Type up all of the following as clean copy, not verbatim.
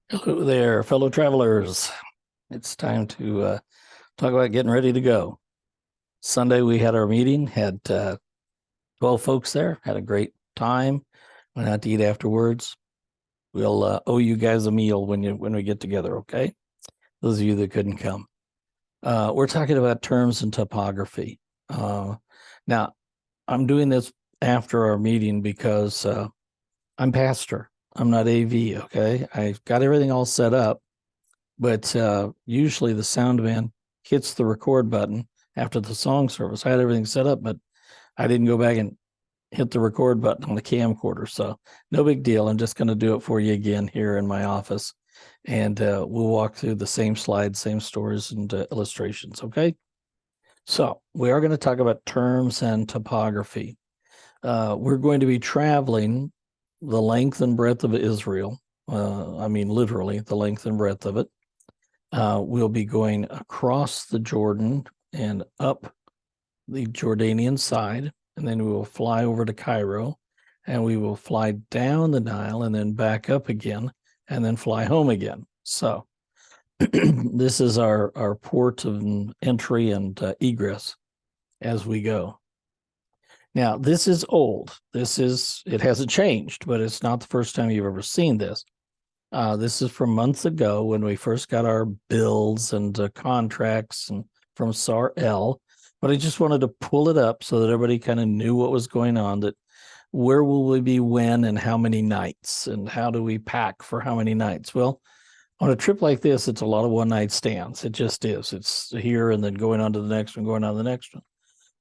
Hello there, fellow travelers. It's time to talk about getting ready to go. Sunday, we had our meeting, had 12 folks there, had a great time, went out to eat afterwards. We'll owe you guys a meal when we get together, okay? Those of you that couldn't come. We're talking about terms and topography. Now, I'm doing this after our meeting because I'm pastor. I'm not AV, okay? I've got everything all set up. But usually the sound man hits the record button after the song service. I had everything set up, but I didn't go back and hit the record button on the camcorder. So no big deal. I'm just going to do it for you again here in my office. And we'll walk through the same slides, same stories and illustrations. Okay. So we are going to talk about terms and topography. We're going to be traveling the length and breadth of Israel. I mean, literally the length and breadth of it. We'll be going across the Jordan and up the Jordanian side, and then we will fly over to Cairo, and we will fly down the Nile and then back up again, and then fly home again. So this is our port of entry and egress as we go. Now, this is old. It hasn't changed, but it's not the first time you've ever seen this. This is from months ago when we first got our bills and contracts and from SAR-L. But I just wanted to pull it up so that everybody kind of knew what was going on, that where will we be when and how many nights and how do we pack for how many nights? Well, on a trip like this, it's a lot of one-night stands. It just is. It's here and then going on to the next one, going on to the next one,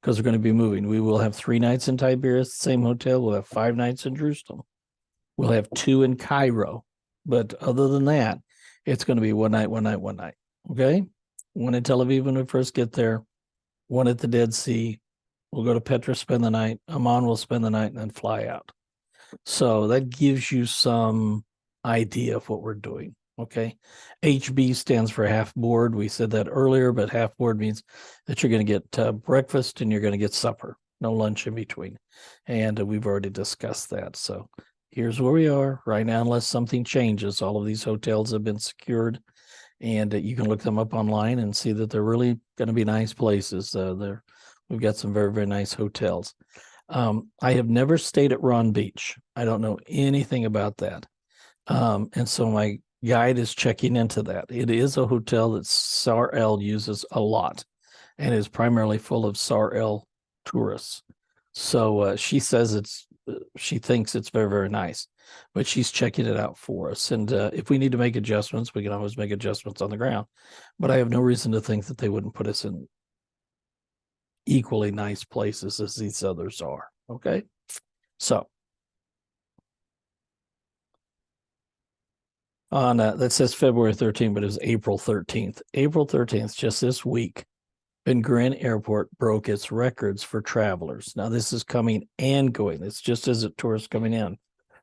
because we're going to be moving. We will have 3 nights in Tiberias, the same hotel. We'll have 5 nights in Jerusalem. We'll have 2 in Cairo. But other than that, it's going to be one night, one night, one night. Okay. One in Tel Aviv when we first get there, one at the Dead Sea. We'll go to Petra, spend the night. Amman will spend the night and then fly out. So that gives you some idea of what we're doing. Okay. HB stands for half board. We said that earlier, but half board means that you're going to get breakfast and you're going to get supper, no lunch in between. And we've already discussed that. So here's where we are right now, unless something changes. All of these hotels have been secured, and you can look them up online and see that they're really going to be nice places. We've got some very, very nice hotels. I have never stayed at Ron Beach. I don't know anything about that. And so my guide is checking into that. It is a hotel that SAR-L uses a lot and is primarily full of SAR-L tourists. So she says she thinks it's very, very nice, but she's checking it out for us. And if we need to make adjustments, we can always make adjustments on the ground. But I have no reason to think that they wouldn't put us in equally nice places as these others are. Okay. So on that says February 13th, but it was April 13th. April 13th, just this week, Ben Gurion Airport broke its records for travelers. Now, this is coming and going. It's just as a tourists coming in.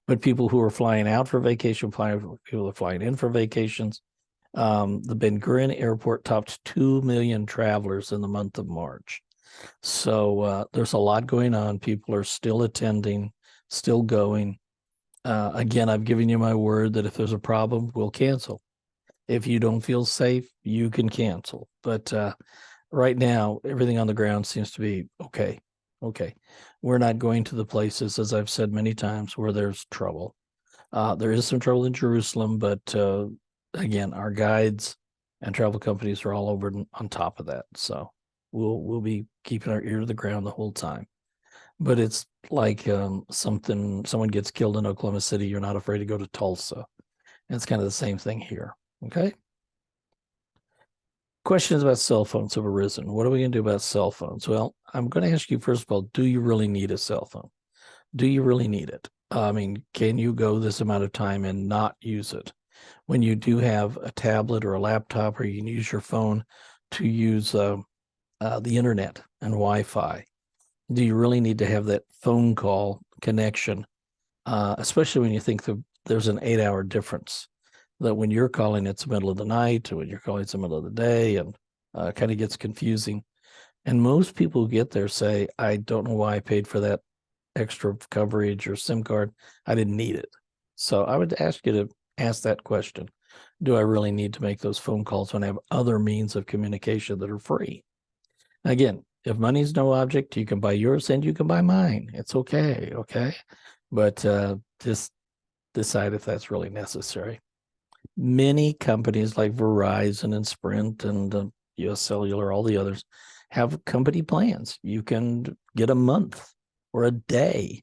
But people who are flying out for vacation, people who are flying in for vacations, the Ben Gurion Airport topped 2 million travelers in the month of March. So there's a lot going on. People are still attending, still going. Again, I've given you my word that if there's a problem, we'll cancel. If you don't feel safe, you can cancel. But right now, everything on the ground seems to be okay. Okay. We're not going to the places, as I've said many times, where there's trouble. There is some trouble in Jerusalem, but again, our guides and travel companies are all over on top of that. So we'll be keeping our ear to the ground the whole time. But it's like someone gets killed in Oklahoma City, you're not afraid to go to Tulsa. And it's kind of the same thing here. Okay. Questions about cell phones have arisen. What are we going to do about cell phones? Well, I'm going to ask you, first of all, do you really need a cell phone? Do you really need it? I mean, can you go this amount of time and not use it? When you do have a tablet or a laptop, or you can use your phone to use the internet and Wi-Fi, do you really need to have that phone call connection, especially when you think there's an 8-hour difference? That when you're calling, it's the middle of the night, or when you're calling, it's the middle of the day, and kind of gets confusing. And most people who get there say, I don't know why I paid for that extra coverage or SIM card. I didn't need it. So I would ask you to ask that question. do I really need to make those phone calls when I have other means of communication that are free? Again, if money's no object, you can buy yours and you can buy mine. It's okay. Okay. But just decide if that's really necessary. Many companies like Verizon and Sprint and US Cellular, all the others, have company plans. You can get a month or a day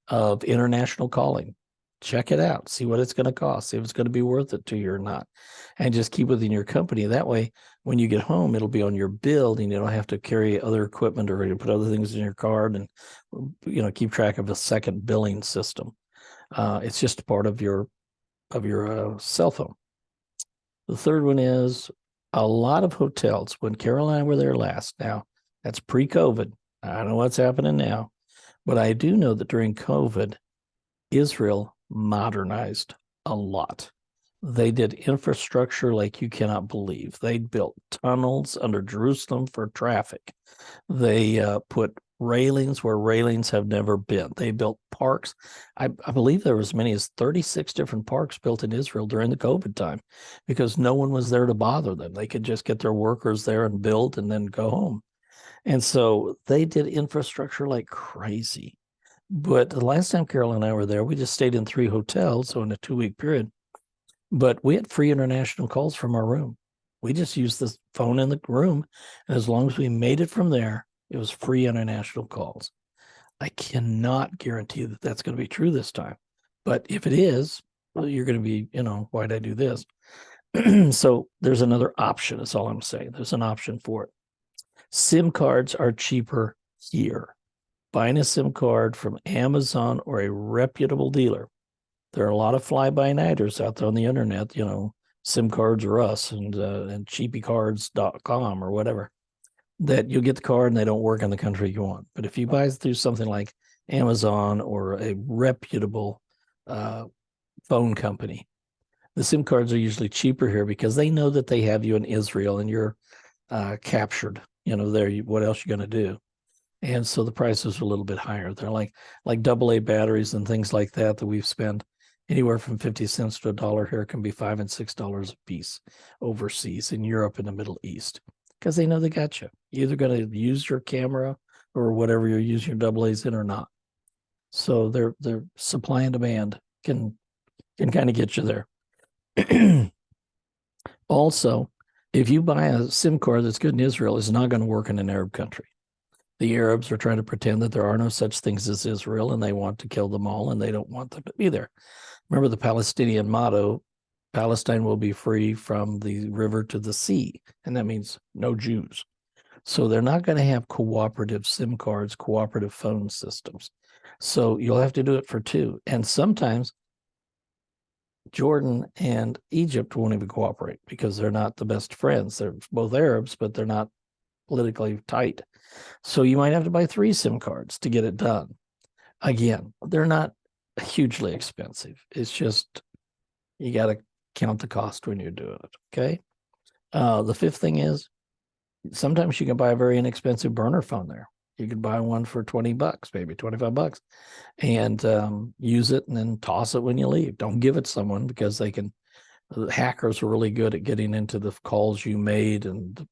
of international calling. Check it out. See what it's going to cost. See if it's going to be worth it to you or not. And just keep within your company. That way, when you get home, it'll be on your bill and you don't have to carry other equipment or put other things in your card and keep track of a second billing system. It's just part of your cell phone. The third one is a lot of hotels. When Carol and I were there last, now that's pre-COVID. I don't know what's happening now, but I do know that during COVID, Israel modernized a lot. They did infrastructure like you cannot believe. They built tunnels under Jerusalem for traffic. They put railings where railings have never been. They built parks. I believe there were as many as 36 different parks built in Israel during the COVID time because no one was there to bother them. They could just get their workers there and build and then go home. And so they did infrastructure like crazy. But the last time Carol and I were there, we just stayed in 3 hotels, so in a 2-week period. But we had free international calls from our room. We just used the phone in the room. And as long as we made it from there, it was free international calls. I cannot guarantee that that's going to be true this time. But if it is, well, you're going to be, why'd I do this? So there's another option, is all I'm saying. There's an option for it. SIM cards are cheaper here. Buying a SIM card from Amazon or a reputable dealer. There are a lot of fly-by-nighters out there on the internet, SIM cards or us and cheapycards.com or whatever, that you'll get the card and they don't work in the country you want. But if you buy through something like Amazon or a reputable phone company, the SIM cards are usually cheaper here because they know that they have you in Israel and you're captured. There, what else you going to do? And so the prices are a little bit higher. They're like AA batteries and things like that we've spent anywhere from 50 cents to $1 here can be $5 and $6 a piece overseas in Europe and the Middle East because they know they got you. You're either going to use your camera or whatever you're using your AA's in or not. So their supply and demand can kind of get you there. Also, if you buy a SIM card that's good in Israel, it's not going to work in an Arab country. The Arabs are trying to pretend that there are no such things as Israel, and they want to kill them all, and they don't want them to be there. Remember the Palestinian motto, Palestine will be free from the river to the sea, and that means no Jews. So they're not going to have cooperative SIM cards, cooperative phone systems. So you'll have to do it for 2. And sometimes Jordan and Egypt won't even cooperate because they're not the best friends. They're both Arabs, but they're not politically tight. So you might have to buy 3 SIM cards to get it done. Again, they're not hugely expensive. It's just you got to count the cost when you're doing it. Okay. The 5th thing is sometimes you can buy a very inexpensive burner phone there. You could buy one for $20, maybe $25, and use it and then toss it when you leave. Don't give it to someone because the hackers are really good at getting into the calls you made and,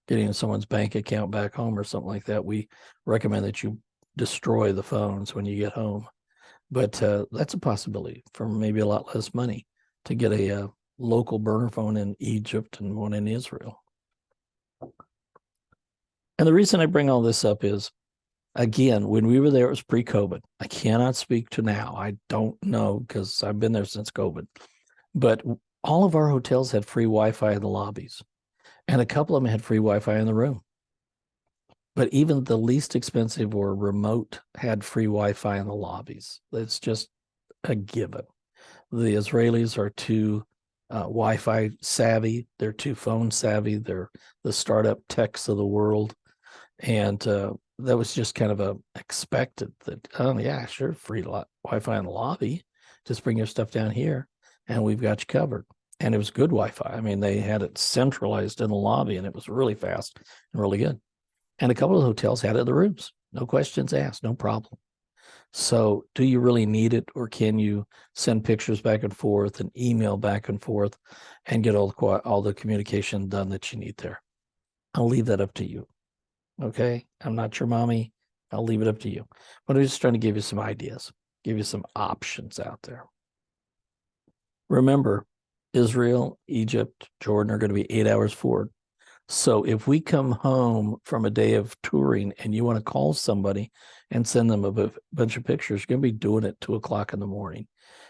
getting someone's bank account back home or something like that. We recommend that you destroy the phones when you get home. But that's a possibility for maybe a lot less money to get a local burner phone in Egypt and one in Israel. And the reason I bring all this up is, again, when we were there, it was pre-COVID. I cannot speak to now. I don't know because I've been there since COVID. But all of our hotels had free Wi-Fi in the lobbies. And a couple of them had free Wi-Fi in the room. But even the least expensive or remote had free Wi-Fi in the lobbies. It's just a given. The Israelis are too Wi-Fi savvy. They're too phone savvy. They're the startup techs of the world. And that was just kind of expected that, oh, yeah, sure, free Wi-Fi in the lobby. Just bring your stuff down here and we've got you covered. And it was good Wi-Fi. I mean, they had it centralized in the lobby and it was really fast and really good. And a couple of hotels had it in the rooms. No questions asked, no problem. So do you really need it, or can you send pictures back and forth and email back and forth and get all the communication done that you need there? I'll leave that up to you. Okay. I'm not your mommy. I'll leave it up to you. But I'm just trying to give you some ideas, give you some options out there. Remember, Israel, Egypt, Jordan are going to be 8 hours forward. So if we come home from a day of touring and you want to call somebody and send them a bunch of pictures, you're going to be doing it 2 o'clock in the morning.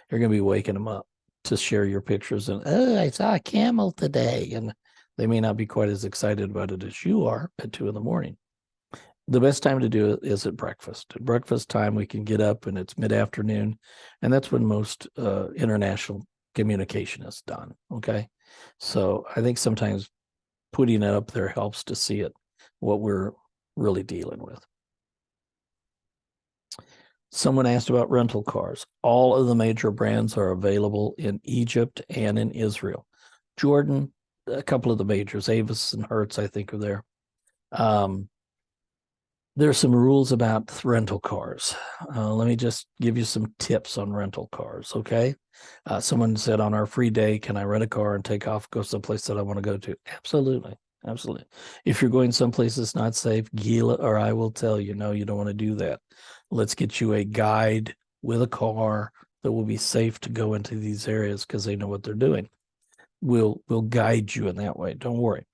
You're going to be waking them up to share your pictures. And, oh, I saw a camel today. And they may not be quite as excited about it as you are at 2 in the morning. The best time to do it is at breakfast. At breakfast time, we can get up and it's mid-afternoon. And that's when most international communication is done. Okay. So I think sometimes putting it up there helps to see it, what we're really dealing with. Someone asked about rental cars. All of the major brands are available in Egypt and in Israel. Jordan, a couple of the majors, Avis and Hertz, I think, are there. There's some rules about rental cars. Let me just give you some tips on rental cars, okay? Someone said on our free day, can I rent a car and take off, go someplace that I want to go to? Absolutely. Absolutely. If you're going someplace that's not safe, Gila or I will tell you, no, you don't want to do that. Let's get you a guide with a car that will be safe to go into these areas because they know what they're doing. We'll guide you in that way. Don't worry.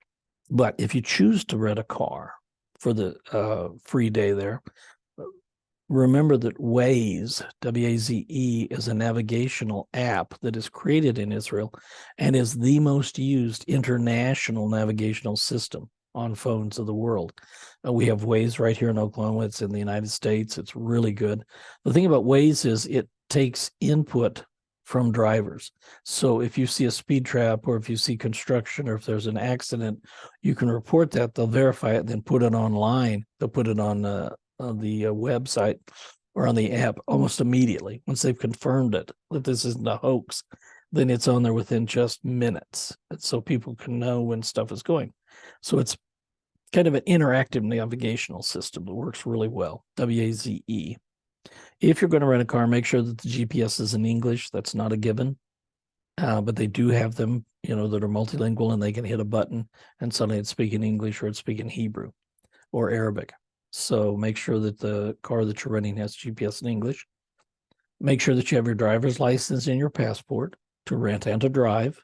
But if you choose to rent a car for the free day there, remember that Waze, W-A-Z-E, is a navigational app that is created in Israel and is the most used international navigational system on phones of the world. We have Waze right here in Oklahoma. It's in the United States. It's really good. The thing about Waze is it takes input from drivers. So if you see a speed trap or if you see construction or if there's an accident, you can report that. They'll verify it, then put it online. They'll put it on the website or on the app almost immediately. Once they've confirmed it, that this isn't a hoax, then it's on there within just minutes. So people can know when stuff is going. So it's kind of an interactive navigational system that works really well. W-A-Z-E. If you're going to rent a car, make sure that the GPS is in English. That's not a given. But they do have them, that are multilingual, and they can hit a button and suddenly it's speaking English or it's speaking Hebrew or Arabic. So make sure that the car that you're renting has GPS in English. Make sure that you have your driver's license and your passport to rent and to drive.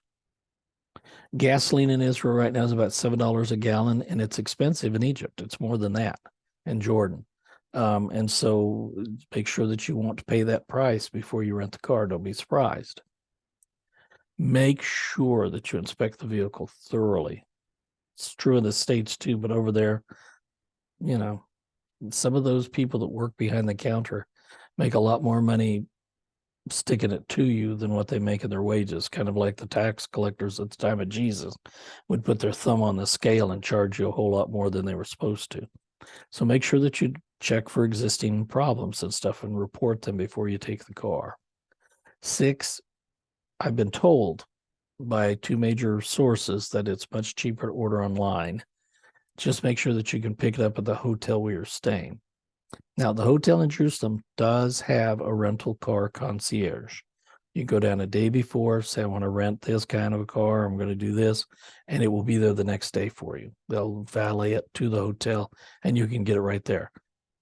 Gasoline in Israel right now is about $7 a gallon, and it's expensive in Egypt. It's more than that in Jordan. And so make sure that you want to pay that price before you rent the car. Don't be surprised. Make sure that you inspect the vehicle thoroughly. It's true in the States too, but over there, some of those people that work behind the counter make a lot more money sticking it to you than what they make in their wages, kind of like the tax collectors at the time of Jesus would put their thumb on the scale and charge you a whole lot more than they were supposed to. So make sure that you check for existing problems and stuff and report them before you take the car. 6, I've been told by 2 major sources that it's much cheaper to order online. Just make sure that you can pick it up at the hotel where you're staying. Now, the hotel in Jerusalem does have a rental car concierge. You go down a day before, say, I want to rent this kind of a car, I'm going to do this, and it will be there the next day for you. They'll valet it to the hotel, and you can get it right there.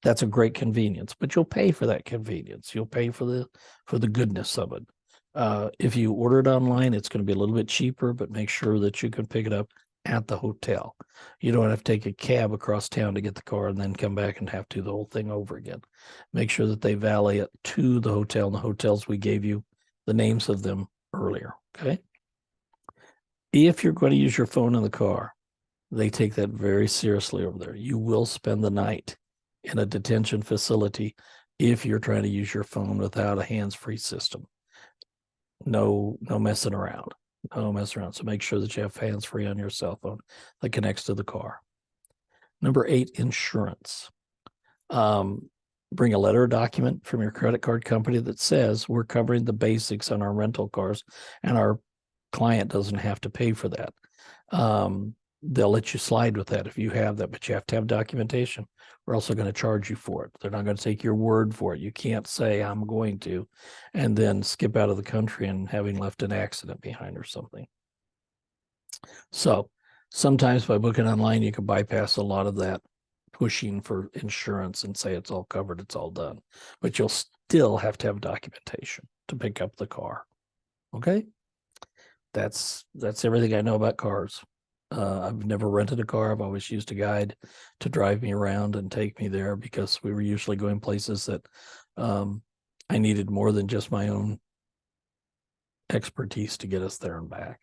That's a great convenience, but you'll pay for that convenience. You'll pay for the goodness of it. If you order it online, it's going to be a little bit cheaper, but make sure that you can pick it up at the hotel. You don't have to take a cab across town to get the car and then come back and have to do the whole thing over again. Make sure that they valet it to the hotel, and the hotels we gave you the names of them earlier, okay? If you're going to use your phone in the car, they take that very seriously over there. You will spend the night in a detention facility if you're trying to use your phone without a hands-free system. No messing around. No mess around. So make sure that you have hands-free on your cell phone that connects to the car. Number 8, insurance. Bring a letter or document from your credit card company that says we're covering the basics on our rental cars and our client doesn't have to pay for that. they'll let you slide with that if you have that, but you have to have documentation. We're also going to charge you for it. They're not going to take your word for it. You can't say I'm going to, and then skip out of the country and having left an accident behind or something. So sometimes by booking online, you can bypass a lot of that pushing for insurance and say it's all covered, it's all done. But you'll still have to have documentation to pick up the car. Okay? That's everything I know about cars. I've never rented a car. I've always used a guide to drive me around and take me there because we were usually going places that I needed more than just my own expertise to get us there and back.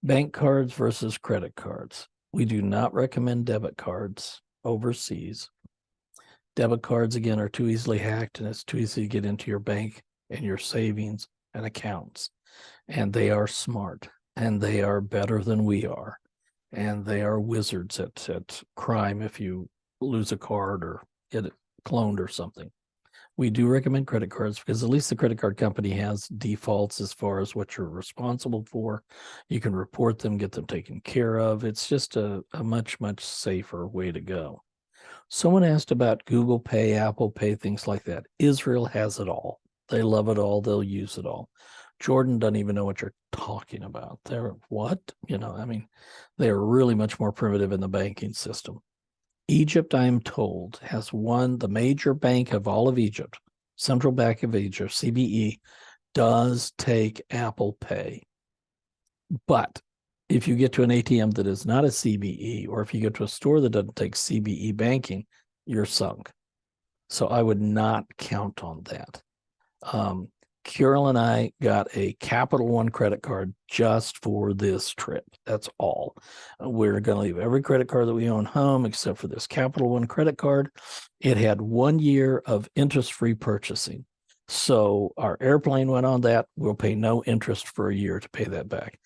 Bank cards versus credit cards. We do not recommend debit cards overseas. Debit cards, again, are too easily hacked, and it's too easy to get into your bank and your savings and accounts. And they are smart, and they are better than we are. And they are wizards at crime if you lose a card or get it cloned or something. We do recommend credit cards because at least the credit card company has defaults as far as what you're responsible for. You can report them, get them taken care of. It's just a much, much safer way to go. Someone asked about Google Pay, Apple Pay, things like that. Israel has it all. They love it all. They'll use it all. Jordan doesn't even know what you're talking about. They're what? They're really much more primitive in the banking system. Egypt, I am told, has the major bank of all of Egypt, Central Bank of Egypt, CBE, does take Apple Pay. But if you get to an ATM that is not a CBE, or if you get to a store that doesn't take CBE banking, you're sunk. So I would not count on that. Carol and I got a Capital One credit card just for this trip. That's all. We're going to leave every credit card that we own home except for this Capital One credit card. It had 1 year of interest-free purchasing. So our airplane went on that. We'll pay no interest for a year to pay that back.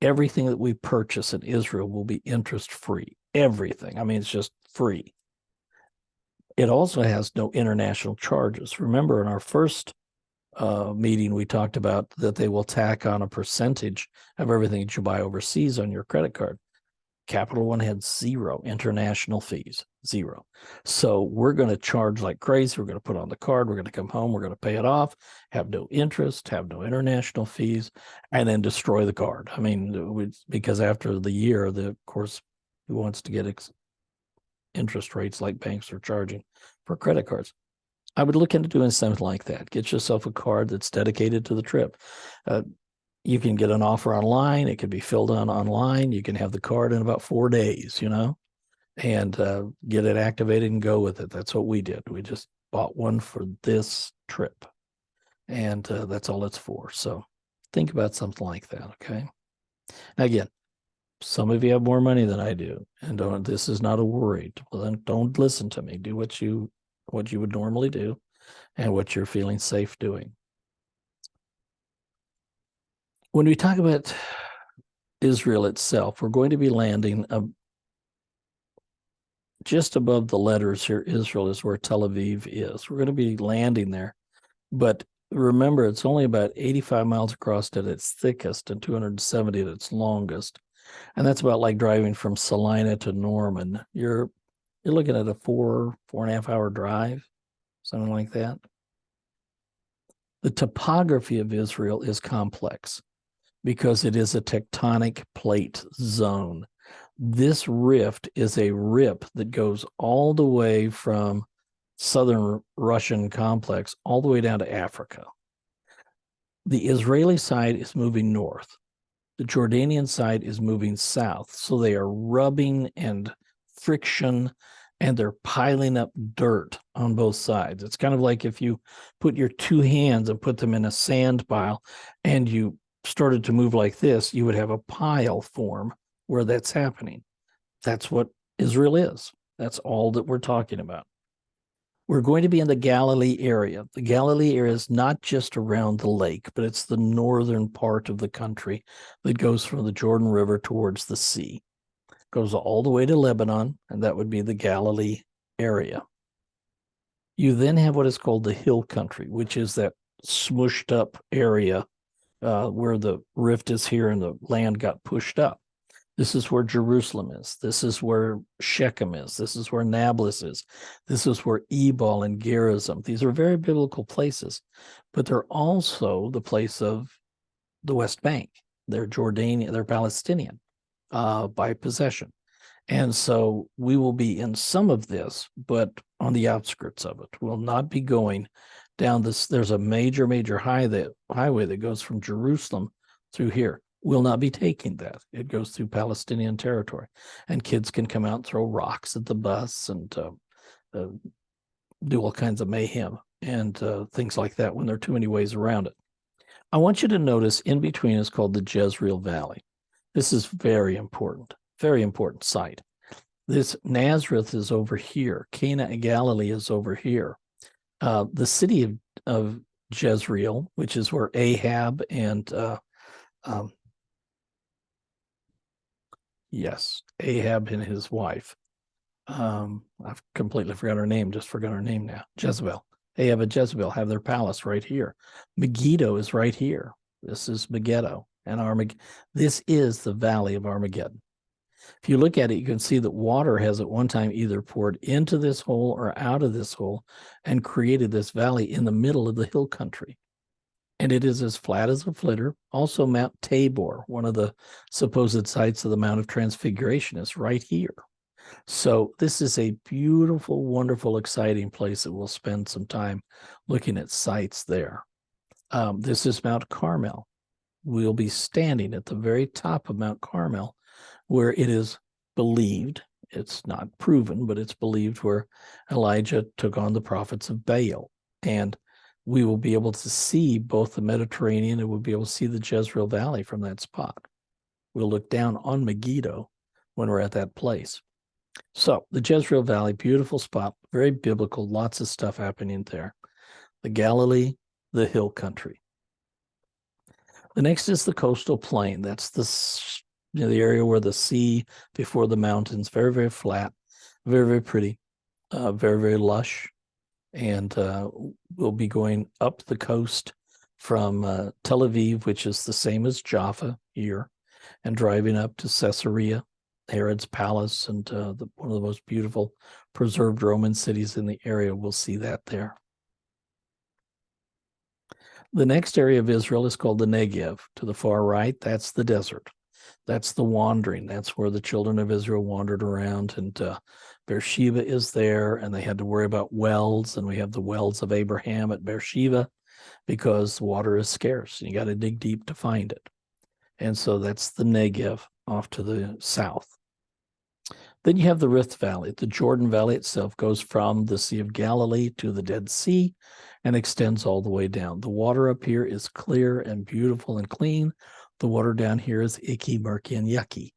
Everything that we purchase in Israel will be interest-free. Everything. It's just free. It also has no international charges. Remember, in our first meeting, we talked about that they will tack on a percentage of everything that you buy overseas on your credit card. Capital One had 0 international fees, 0. So we're going to charge like crazy. We're going to put on the card. We're going to come home. We're going to pay it off, have no interest, have no international fees, and then destroy the card. Because after the year, of course, who wants to get interest rates like banks are charging for credit cards? I would look into doing something like that. Get yourself a card that's dedicated to the trip. You can get an offer online. It can be filled out online. You can have the card in about 4 days, and get it activated and go with it. That's what we did. We just bought one for this trip, and that's all it's for. So think about something like that, okay? Now, again, some of you have more money than I do, and this is not a worry. Well, then don't listen to me. Do what you would normally do and what you're feeling safe doing. When we talk about Israel itself, we're going to be landing just above the letters here. Israel is where Tel Aviv is. We're going to be landing there. But remember, it's only about 85 miles across at its thickest and 270 at its longest. And that's about like driving from Salina to Norman. You're looking at a 4.5 hour drive, something like that. The topography of Israel is complex because it is a tectonic plate zone. This rift is a rip that goes all the way from southern Russian complex all the way down to Africa. The Israeli side is moving north. The Jordanian side is moving south. So they are rubbing and friction, and they're piling up dirt on both sides. It's kind of like if you put your 2 hands and put them in a sand pile and you started to move like this, you would have a pile form where that's happening. That's what Israel is. That's all that we're talking about. We're going to be in the Galilee area. The Galilee area is not just around the lake, but it's the northern part of the country that goes from the Jordan River towards the sea. It goes all the way to Lebanon, and that would be the Galilee area. You then have what is called the hill country, which is that smushed up area where the rift is here and the land got pushed up. This is where Jerusalem is. This is where Shechem is. This is where Nablus is. This is where Ebal and Gerizim. These are very biblical places, but they're also the place of the West Bank. They're Jordanian, they're Palestinian by possession. And so we will be in some of this, but on the outskirts of it. We'll not be going down this. There's a major highway that goes from Jerusalem through here. We'll not be taking that. It goes through Palestinian territory, and kids can come out and throw rocks at the bus and do all kinds of mayhem and things like that when there are too many ways around it. I want you to notice in between is called the Jezreel Valley. This is very important site. This Nazareth is over here. Cana and Galilee is over here. The city of Jezreel, which is where Ahab and Ahab and his wife. I've completely forgot her name, just forgot her name now. Jezebel. Ahab and Jezebel have their palace right here. Megiddo is right here. This is Megiddo and Armageddon. This is the valley of Armageddon. If you look at it, you can see that water has at one time either poured into this hole or out of this hole and created this valley in the middle of the hill country. And it is as flat as a flitter. Also, Mount Tabor, one of the supposed sites of the Mount of Transfiguration, is right here. So this is a beautiful, wonderful, exciting place that we'll spend some time looking at sites there. This is Mount Carmel. We'll be standing at the very top of Mount Carmel, where it is believed, it's not proven, but it's believed where Elijah took on the prophets of Baal. And we will be able to see both the Mediterranean and we'll be able to see the Jezreel Valley from that spot. We'll look down on Megiddo when we're at that place. So the Jezreel Valley, beautiful spot, very biblical, lots of stuff happening there. The Galilee, the hill country. The next is the coastal plain. That's the area where the sea before the mountains, very, very flat, very, very pretty, very, very lush. And we'll be going up the coast from Tel Aviv, which is the same as Jaffa here, and driving up to Caesarea, Herod's palace, and one of the most beautiful preserved Roman cities in the area. We'll see that there. The next area of Israel is called the Negev. To the far right, that's the desert. That's the wandering. That's where the children of Israel wandered around, and Beersheba is there, and they had to worry about wells, and we have the wells of Abraham at Beersheba because water is scarce, and you got to dig deep to find it. And so that's the Negev off to the south. Then you have the Rift Valley. The Jordan Valley itself goes from the Sea of Galilee to the Dead Sea and extends all the way down. The water up here is clear and beautiful and clean. The water down here is icky, murky, and yucky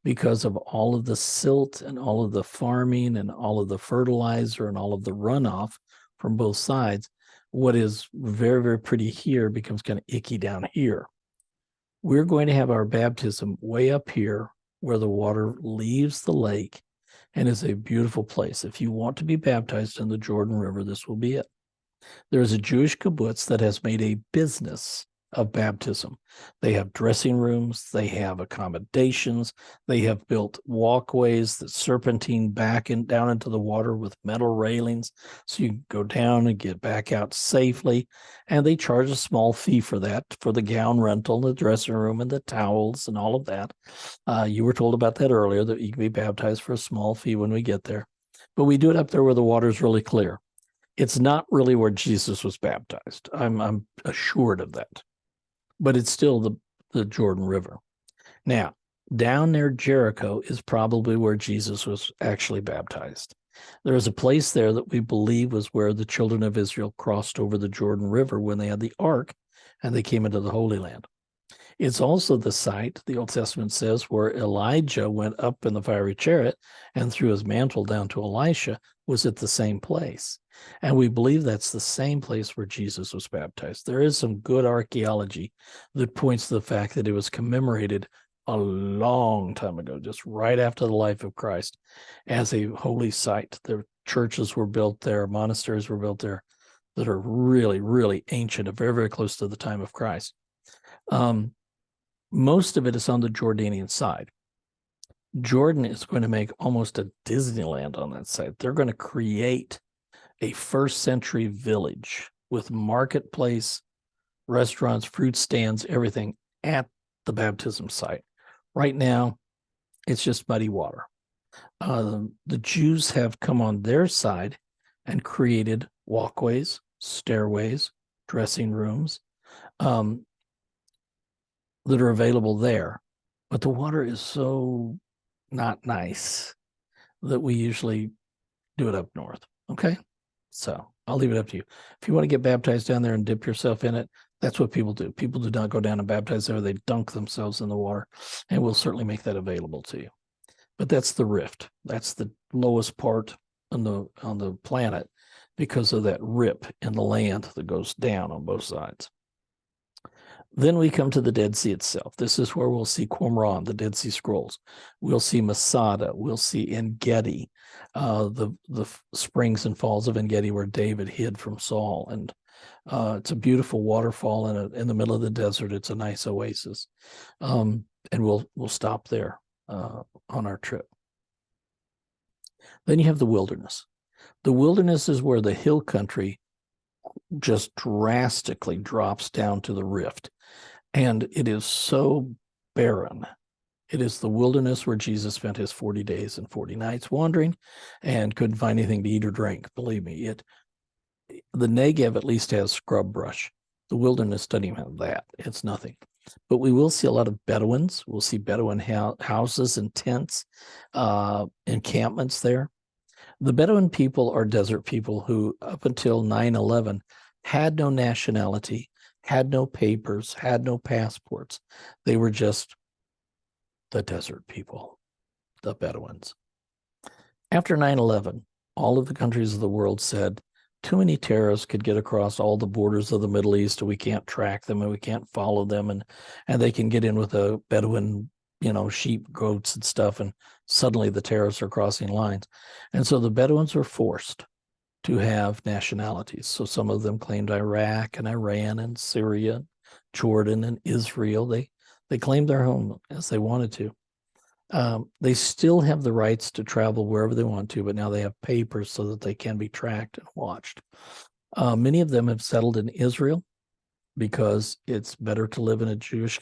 because of all of the silt and all of the farming and all of the fertilizer and all of the runoff from both sides. What is very, very pretty here becomes kind of icky down here. We're going to have our baptism way up here where the water leaves the lake and is a beautiful place. If you want to be baptized in the Jordan River, this will be it. There is a Jewish kibbutz that has made a business of baptism. They have dressing rooms, they have accommodations, they have built walkways that serpentine back and down into the water with metal railings so you can go down and get back out safely. And they charge a small fee for that, for the gown rental, the dressing room, and the towels and all of that. You were told about that earlier, that you can be baptized for a small fee when we get there. But we do it up there where the water is really clear. It's not really where Jesus was baptized. I'm assured of that. But it's still the Jordan River. Now, down near Jericho is probably where Jesus was actually baptized. There is a place there that we believe was where the children of Israel crossed over the Jordan River when they had the ark and they came into the Holy Land. It's also the site, the Old Testament says, where Elijah went up in the fiery chariot and threw his mantle down to Elisha, was at the same place. And we believe that's the same place where Jesus was baptized. There is some good archaeology that points to the fact that it was commemorated a long time ago, just right after the life of Christ, as a holy site. The churches were built there, monasteries were built there that are really, really ancient and very, very close to the time of Christ. Most of it is on the Jordanian side. Jordan is going to make almost a Disneyland on that site. They're going to create a first century village with marketplace, restaurants, fruit stands, everything at the baptism site. Right now, it's just muddy water. The Jews have come on their side and created walkways, stairways, dressing rooms that are available there. But the water is so not nice that we usually do it up north. Okay. So I'll leave it up to you. If you want to get baptized down there and dip yourself in it, that's what people do. People do not go down and baptize there. They dunk themselves in the water, and we'll certainly make that available to you. But that's the rift. That's the lowest part on the planet because of that rip in the land that goes down on both sides. Then we come to the Dead Sea itself. This is where we'll see Qumran, the Dead Sea Scrolls. We'll see Masada. We'll see En-Gedi, the springs and falls of En-Gedi where David hid from Saul. And it's a beautiful waterfall in the middle of the desert. It's a nice oasis. And we'll stop there on our trip. Then you have the wilderness. The wilderness is where the hill country just drastically drops down to the rift. And it is so barren. It is the wilderness where Jesus spent his 40 days and 40 nights wandering and couldn't find anything to eat or drink. Believe me, the Negev at least has scrub brush. The wilderness doesn't even have that. It's nothing. But we will see a lot of Bedouins. We'll see Bedouin houses and tents, encampments there. The Bedouin people are desert people who, up until 9/11, had no nationality, had no papers, had no passports. They were just the desert people, the Bedouins. After 9/11, all of the countries of the world said, too many terrorists could get across all the borders of the Middle East, and we can't track them and we can't follow them, and they can get in with a Bedouin, sheep, goats and stuff, and suddenly the terrorists are crossing lines. And so the Bedouins were forced to have nationalities. So some of them claimed Iraq and Iran and Syria, Jordan and Israel. They claimed their home as they wanted to. They still have the rights to travel wherever they want to, but now they have papers so that they can be tracked and watched. Many of them have settled in Israel because it's better to live in a Jewish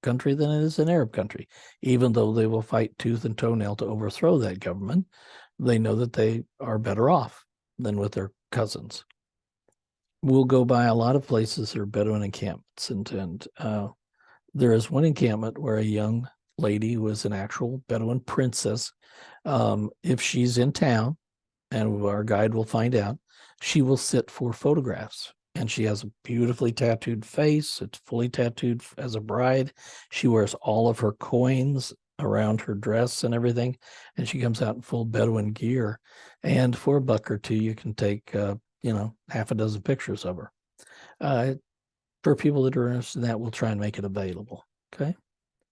country than it is an Arab country. Even though they will fight tooth and toenail to overthrow that government, they know that they are better off than with their cousins. We'll go by a lot of places that are Bedouin encampments, and there is one encampment where a young lady who is an actual Bedouin princess, if she's in town, and our guide will find out, she will sit for photographs. And she has a beautifully tattooed face. It's fully tattooed as a bride. She wears all of her coins around her dress and everything. And she comes out in full Bedouin gear. And for $1 or $2, you can take, half a dozen pictures of her. For people that are interested in that, we'll try and make it available. Okay.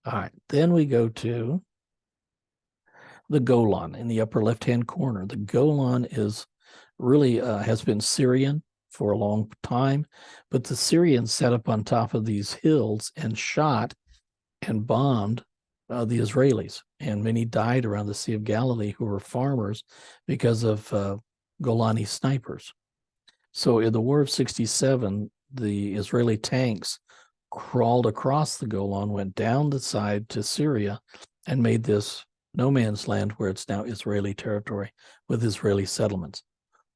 All right. Then we go to the Golan in the upper left-hand corner. The Golan is really has been Syrian for a long time, but the Syrians sat up on top of these hills and shot and bombed the Israelis, and many died around the Sea of Galilee who were farmers because of Golani snipers. So in the War of 67, the Israeli tanks crawled across the Golan, went down the side to Syria, and made this no man's land where it's now Israeli territory with Israeli settlements.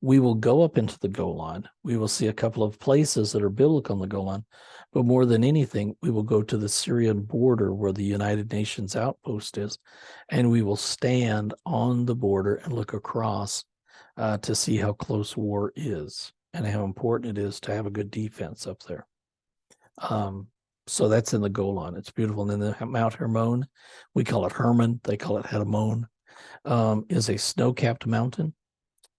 We will go up into the Golan. We will see a couple of places that are biblical on the Golan, but more than anything, we will go to the Syrian border where the United Nations outpost is, and we will stand on the border and look across to see how close war is and how important it is to have a good defense up there. So that's in the Golan. It's beautiful. And then the Mount Hermon, we call it Hermon, they call it Hermon, is a snow-capped mountain.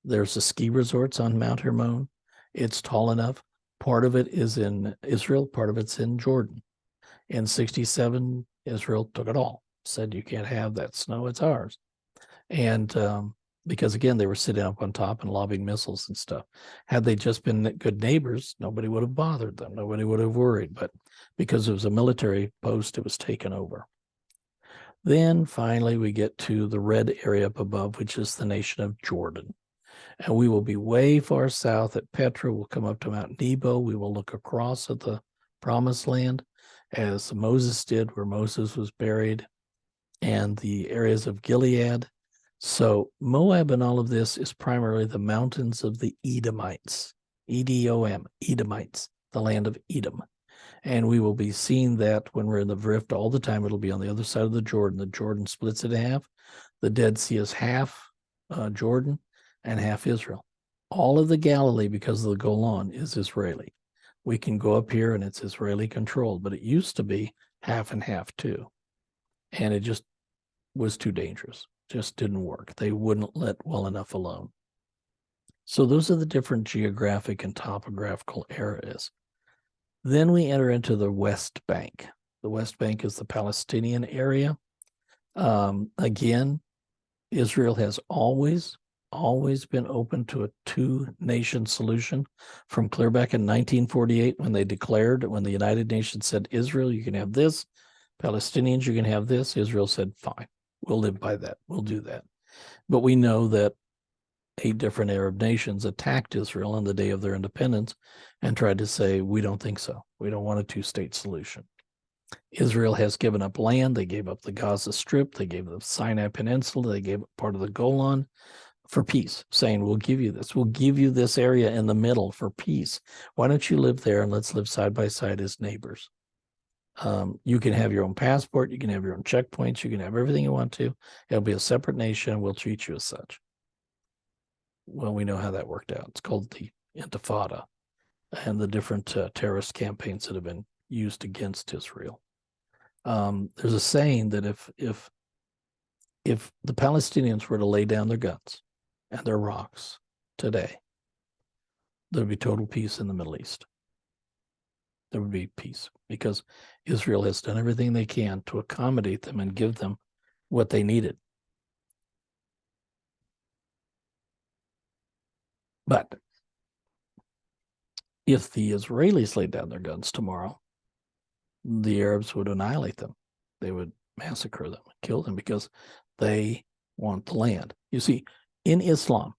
There's the ski resorts on Mount Hermon. It's tall enough. Part of it is in Israel, part of it's in Jordan. In 67, Israel took it all, said you can't have that snow, it's ours. And because again, they were sitting up on top and lobbing missiles and stuff. Had they just been good neighbors, nobody would have bothered them. Nobody would have worried. But because it was a military post, it was taken over. Then finally we get to the red area up above, which is the nation of Jordan. And we will be way far south at Petra. We'll come up to Mount Nebo. We will look across at the promised land as Moses did, where Moses was buried, and the areas of Gilead. So Moab and all of this is primarily the mountains of the Edomites, Edom, Edomites, the land of Edom. And we will be seeing that when we're in the drift all the time. It'll be on the other side of the Jordan. The Jordan splits it in half. The Dead Sea is half Jordan and half Israel. All of the Galilee, because of the Golan, is Israeli. We can go up here and it's Israeli controlled, but it used to be half and half too. And it just was too dangerous. Just didn't work. They wouldn't let well enough alone. So those are the different geographic and topographical areas. Then we enter into the West Bank. The West Bank is the Palestinian area. Again, Israel has always been open to a two-nation solution from clear back in 1948 when they declared, when the United Nations said, Israel, you can have this, Palestinians, you can have this. Israel said, fine, we'll live by that. We'll do that. But we know that 8 different Arab nations attacked Israel on the day of their independence and tried to say, we don't think so. We don't want a two-state solution. Israel has given up land. They gave up the Gaza Strip. They gave up the Sinai Peninsula. They gave up part of the Golan for peace, saying, we'll give you this. We'll give you this area in the middle for peace. Why don't you live there and let's live side by side as neighbors? You can have your own passport. You can have your own checkpoints. You can have everything you want to. It'll be a separate nation. We'll treat you as such. Well, we know how that worked out. It's called the Intifada and the different terrorist campaigns that have been used against Israel. There's a saying that if the Palestinians were to lay down their guns and their rocks today, there'd be total peace in the Middle East. There would be peace because Israel has done everything they can to accommodate them and give them what they needed. But if the Israelis laid down their guns tomorrow, the Arabs would annihilate them. They would massacre them, kill them, because they want the land. You see, in Islam,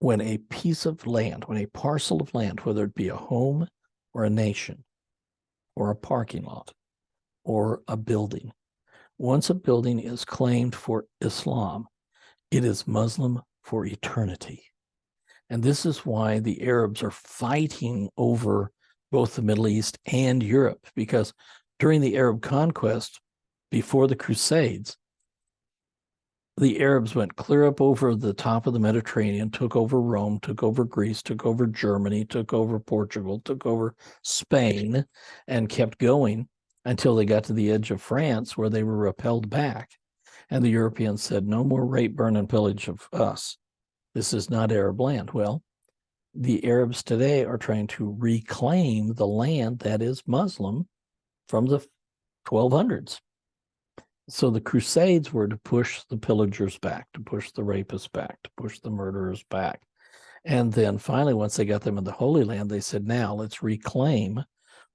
when a piece of land, when a parcel of land, whether it be a home or a nation or a parking lot or a building, once a building is claimed for Islam, it is Muslim for eternity. And this is why the Arabs are fighting over both the Middle East and Europe, because during the Arab conquest, before the Crusades, the Arabs went clear up over the top of the Mediterranean, took over Rome, took over Greece, took over Germany, took over Portugal, took over Spain, and kept going until they got to the edge of France, where they were repelled back. And the Europeans said, no more rape, burn, and pillage of us. This is not Arab land. Well, the Arabs today are trying to reclaim the land that is Muslim from the 1200s. So the Crusades were to push the pillagers back, to push the rapists back, to push the murderers back. And then finally, once they got them in the Holy Land, they said, now let's reclaim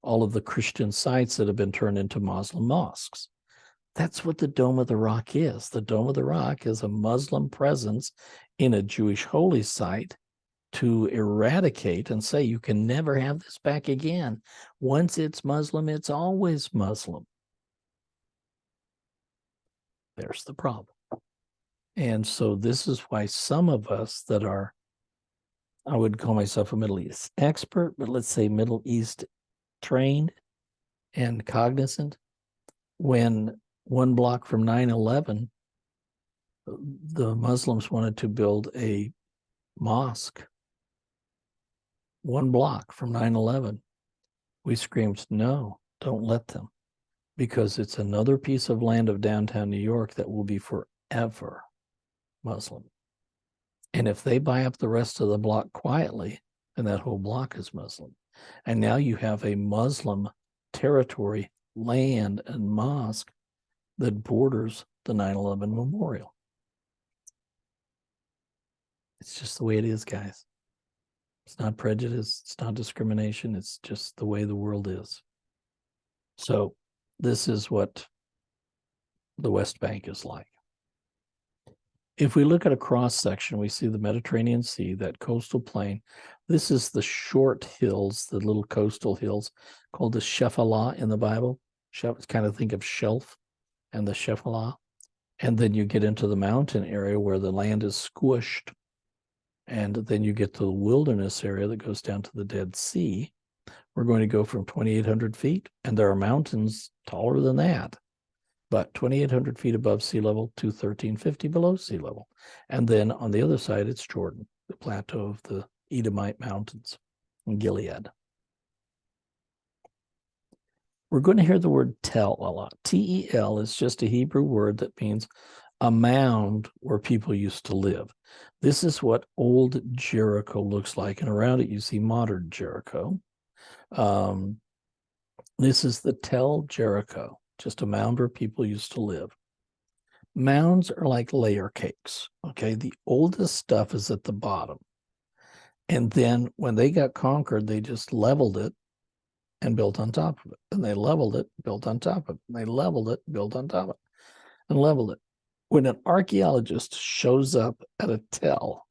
all of the Christian sites that have been turned into Muslim mosques. That's what the Dome of the Rock is. The Dome of the Rock is a Muslim presence in a Jewish holy site to eradicate and say, you can never have this back again. Once it's Muslim, it's always Muslim. There's the problem. And so this is why some of us that are, I would call myself a Middle East expert, but let's say Middle East trained and cognizant, when one block from 9/11, the Muslims wanted to build a mosque. One block from 9/11. We screamed, no, don't let them, because it's another piece of land of downtown New York that will be forever Muslim. And if they buy up the rest of the block quietly, then that whole block is Muslim. And now you have a Muslim territory, land, and mosque that borders the 9/11 memorial. It's just the way it is, guys. It's not prejudice. It's not discrimination. It's just the way the world is. So this is what the West Bank is like. If we look at a cross section, we see the Mediterranean Sea, that coastal plain. This is the short hills, the little coastal hills called the Shephelah in the Bible. Kind of think of shelf and the Shephelah. And then you get into the mountain area where the land is squished. And then you get to the wilderness area that goes down to the Dead Sea. We're going to go from 2,800 feet, and there are mountains taller than that, but 2,800 feet above sea level to 1,350 below sea level. And then on the other side, it's Jordan, the plateau of the Edomite mountains in Gilead. We're going to hear the word tel a lot. T-E-L is just a Hebrew word that means a mound where people used to live. This is what old Jericho looks like, and around it you see modern Jericho. This is the Tel Jericho, just a mound where people used to live. Mounds are like layer cakes, okay? The oldest stuff is at the bottom. And then when they got conquered, they just leveled it and built on top of it. And they leveled it, built on top of it. And they leveled it, built on top of it, and leveled it. When an archaeologist shows up at a tell,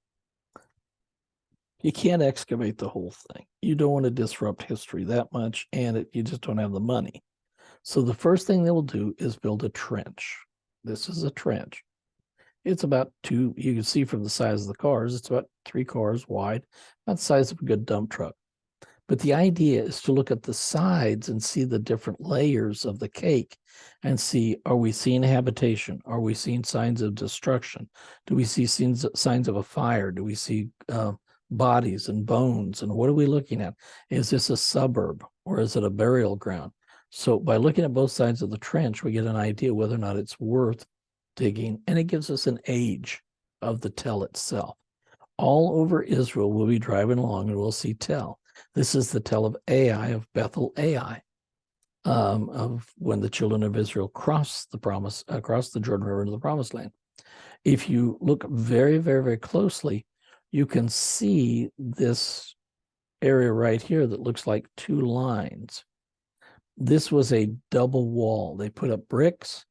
you can't excavate the whole thing. You don't want to disrupt history that much, and you just don't have the money. So the first thing they will do is build a trench. This is a trench. It's about you can see from the size of the cars, it's about 3 cars wide, about the size of a good dump truck. But the idea is to look at the sides and see the different layers of the cake and see, are we seeing habitation? Are we seeing signs of destruction? Do we see signs of a fire? Do we see bodies and bones? And what are we looking at? Is this a suburb or is it a burial ground? So by looking at both sides of the trench, we get an idea whether or not it's worth digging, and it gives us an age of the tell itself. All over Israel, we'll be driving along and we'll see tell. This is the tell of Ai, of Bethel Ai, of when the children of Israel crossed the Jordan River into the Promised Land. If you look very, very, very closely, you can see this area right here that looks like 2 lines. This was a double wall. They put up bricks,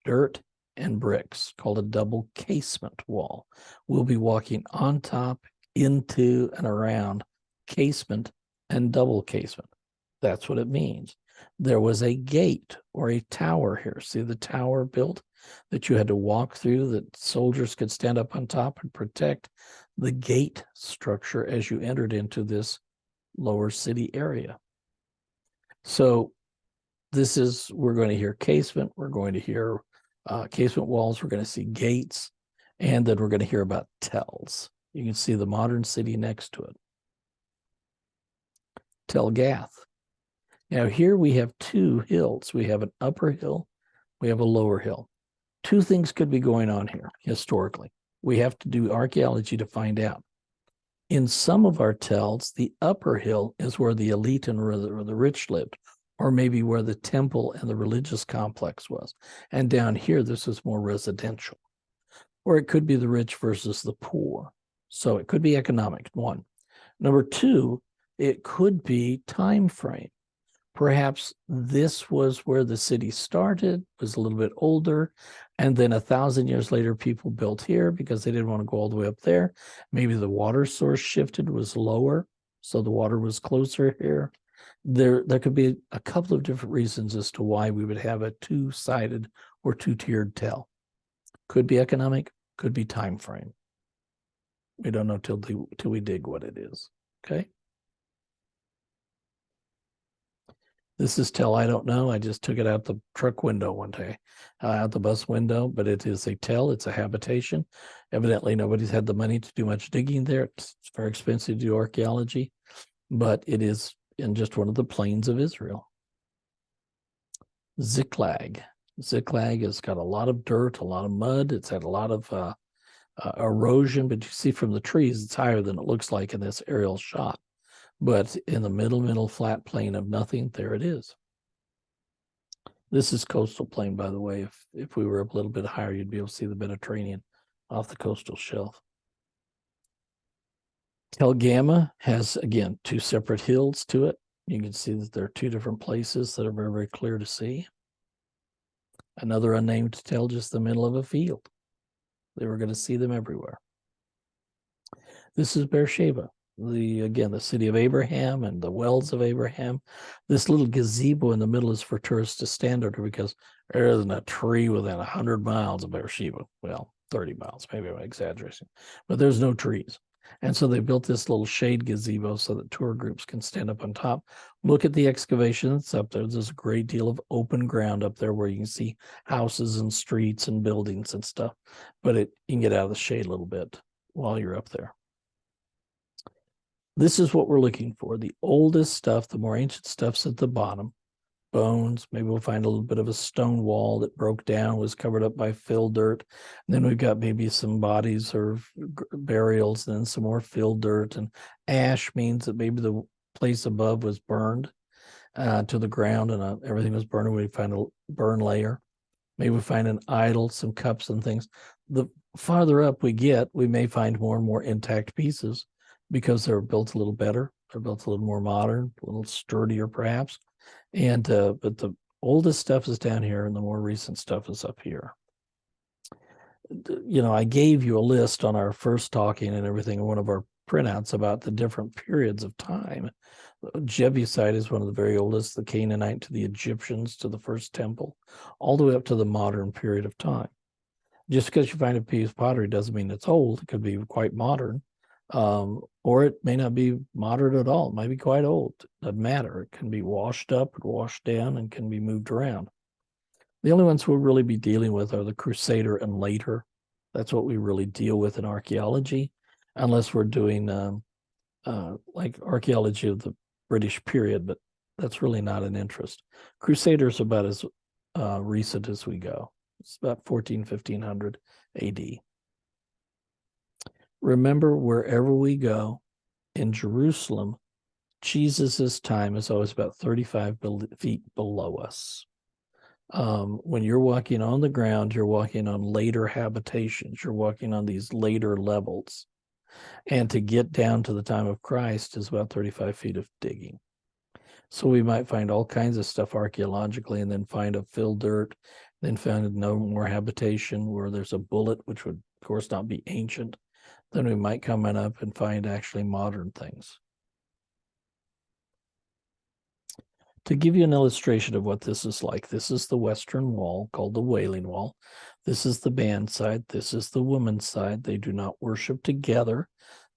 dirt, and bricks, called a double casement wall. We'll be walking on top, into, and around casement and double casement. That's what it means. There was a gate or a tower here. See the tower built that you had to walk through, that soldiers could stand up on top and protect the gate structure as you entered into this lower city area. So this is, we're going to hear casement, we're going to hear casement walls, we're going to see gates, and then we're going to hear about tells. You can see the modern city next to it. Tel Gath. Now here we have 2 hills. We have an upper hill, we have a lower hill. 2 things could be going on here historically. We have to do archaeology to find out. In some of our tells, the upper hill is where the elite and the rich lived, or maybe where the temple and the religious complex was. And down here, this is more residential. Or it could be the rich versus the poor. So it could be economic, 1. Number 2, it could be time frame. Perhaps this was where the city started, was a little bit older, and then 1,000 years later, people built here because they didn't want to go all the way up there. Maybe the water source shifted, was lower, so the water was closer here. There could be a couple of different reasons as to why we would have a 2-sided or 2-tiered tell. Could be economic, could be time frame. We don't know till we dig what it is, okay? This is tell I don't know. I just took it out the truck window one day, out the bus window, but it is a tell. It's a habitation. Evidently, nobody's had the money to do much digging there. It's very expensive to do archaeology, but it is in just one of the plains of Israel. Ziklag. Ziklag has got a lot of dirt, a lot of mud. It's had a lot of erosion, but you see from the trees, it's higher than it looks like in this aerial shot. But in the middle flat plain of nothing, there it is. This is coastal plain, by the way. If we were up a little bit higher, you'd be able to see the Mediterranean off the coastal shelf. Tel Gamma has, again, 2 separate hills to it. You can see that there are 2 different places that are very, very clear to see. Another unnamed tale, just the middle of a field. They were going to see them everywhere. This is Beersheba, the city of Abraham and the wells of Abraham. This little gazebo in the middle is for tourists to stand under because there isn't a tree within 100 miles of Beersheba. Well, 30 miles, maybe I'm exaggerating, but there's no trees. And so they built this little shade gazebo so that tour groups can stand up on top. Look at the excavation that's up there. There's a great deal of open ground up there where you can see houses and streets and buildings and stuff, but you can get out of the shade a little bit while you're up there. This is what we're looking for. The oldest stuff, the more ancient stuff's at the bottom. Bones, maybe we'll find a little bit of a stone wall that broke down, was covered up by filled dirt. And then we've got maybe some bodies or burials, and then some more filled dirt. And ash means that maybe the place above was burned to the ground and everything was burned. We find a burn layer. Maybe we find an idol, some cups and things. The farther up we get, we may find more and more intact pieces because they're built a little better. They're built a little more modern, a little sturdier perhaps. And but the oldest stuff is down here and the more recent stuff is up here. You know, I gave you a list on our first talking and everything in one of our printouts about the different periods of time. Jebusite is one of the very oldest, the Canaanite to the Egyptians to the first temple, all the way up to the modern period of time. Just because you find a piece of pottery doesn't mean it's old. It could be quite modern. Or it may not be modern at all. It might be quite old. It doesn't matter. It can be washed up and washed down and can be moved around. The only ones we'll really be dealing with are the Crusader and later. That's what we really deal with in archaeology, unless we're doing like archaeology of the British period, but that's really not an interest. Crusaders about as recent as we go. It's about 1500 AD. Remember, wherever we go in Jerusalem, Jesus's time is always about 35 feet below us. When you're walking on the ground, you're walking on later habitations. You're walking on these later levels. And to get down to the time of Christ is about 35 feet of digging. So we might find all kinds of stuff archaeologically and then find a filled dirt, then find no more habitation where there's a bullet, which would, of course, not be ancient. Then we might come in up and find actually modern things. To give you an illustration of what this is like, this is the Western Wall called the Wailing Wall. This is the man's side. This is the woman's side. They do not worship together.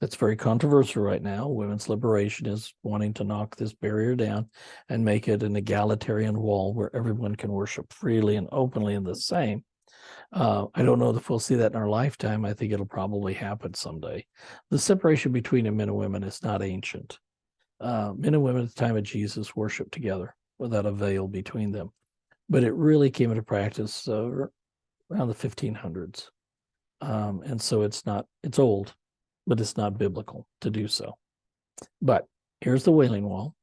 That's very controversial right now. Women's liberation is wanting to knock this barrier down and make it an egalitarian wall where everyone can worship freely and openly and the same. I don't know if we'll see that in our lifetime. I think it'll probably happen someday. The separation between men and women is not ancient. Men and women at the time of Jesus worshiped together without a veil between them. But it really came into practice around the 1500s. And so it's old, but it's not biblical to do so. But here's the Wailing Wall.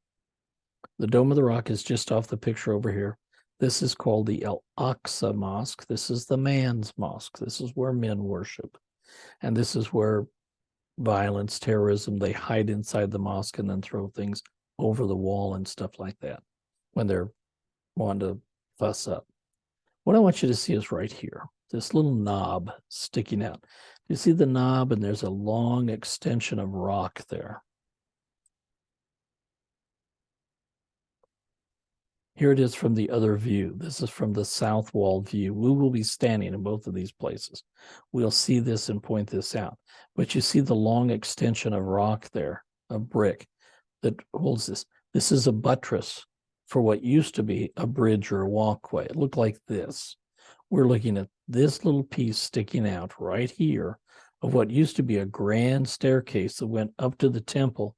The Dome of the Rock is just off the picture over here. This is called the Al-Aqsa Mosque. This is the man's mosque. This is where men worship. And this is where violence, terrorism, they hide inside the mosque and then throw things over the wall and stuff like that when they're wanting to fuss up. What I want you to see is right here, this little knob sticking out. You see the knob, and there's a long extension of rock there. Here it is from the other view. This is from the south wall view. We will be standing in both of these places. We'll see this and point this out. But you see the long extension of rock there, of brick, that holds this. This is a buttress for what used to be a bridge or a walkway. It looked like this. We're looking at this little piece sticking out right here of what used to be a grand staircase that went up to the temple.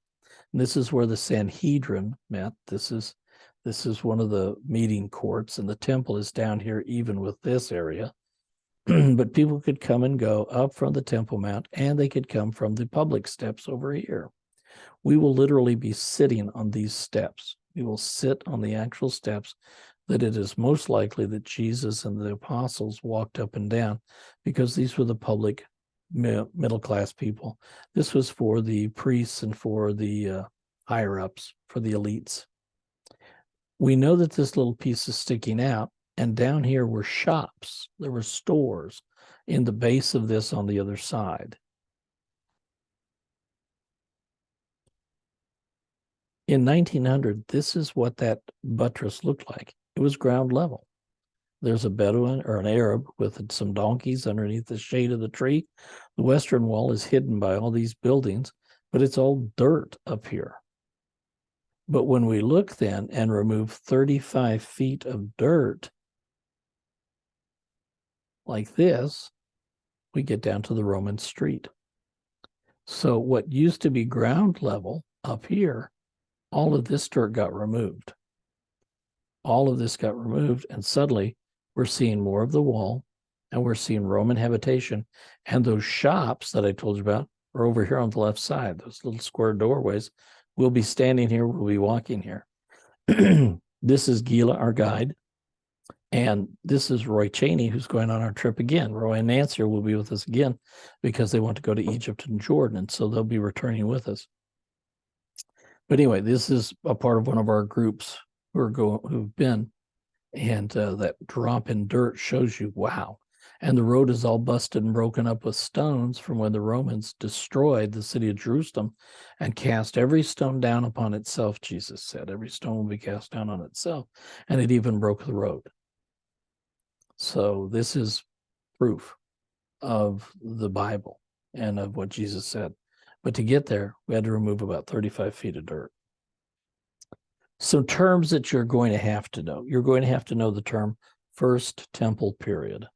And this is where the Sanhedrin met. This is one of the meeting courts, and the temple is down here even with this area. But people could come and go up from the Temple Mount, and they could come from the public steps over here. We will literally be sitting on these steps. We will sit on the actual steps that it is most likely that Jesus and the apostles walked up and down, because these were the public middle-class people. This was for the priests and for the higher-ups, for the elites. We know that this little piece is sticking out And down here were shops. There were stores in the base of this on the other side. In 1900, this is what that buttress looked like. It was ground level. There's a Bedouin or an Arab with some donkeys underneath the shade of the tree. The western wall is hidden by all these buildings, but it's all dirt up here. But when we look then and remove 35 feet of dirt like this, we get down to the Roman street. So what used to be ground level up here, all of this dirt got removed. All of this got removed, and suddenly we're seeing more of the wall, and we're seeing Roman habitation. And those shops that I told you about are over here on the left side, those little square doorways. We'll be standing here, we'll be walking here. This is Gila, our guide. And this is Roy Cheney, who's going on our trip again. Roy and Nancy will be with us again because they want to go to Egypt and Jordan, and so they'll be returning with us. But anyway, this is a part of one of our groups who've been, and that drop in dirt shows you, wow. And the road is all busted and broken up with stones from when the Romans destroyed the city of Jerusalem and cast every stone down upon itself, Jesus said. Every stone will be cast down on itself. And it even broke the road. So this is proof of the Bible and of what Jesus said. But to get there, we had to remove about 35 feet of dirt. Some terms that you're going to have to know. You're going to have to know the term First Temple period.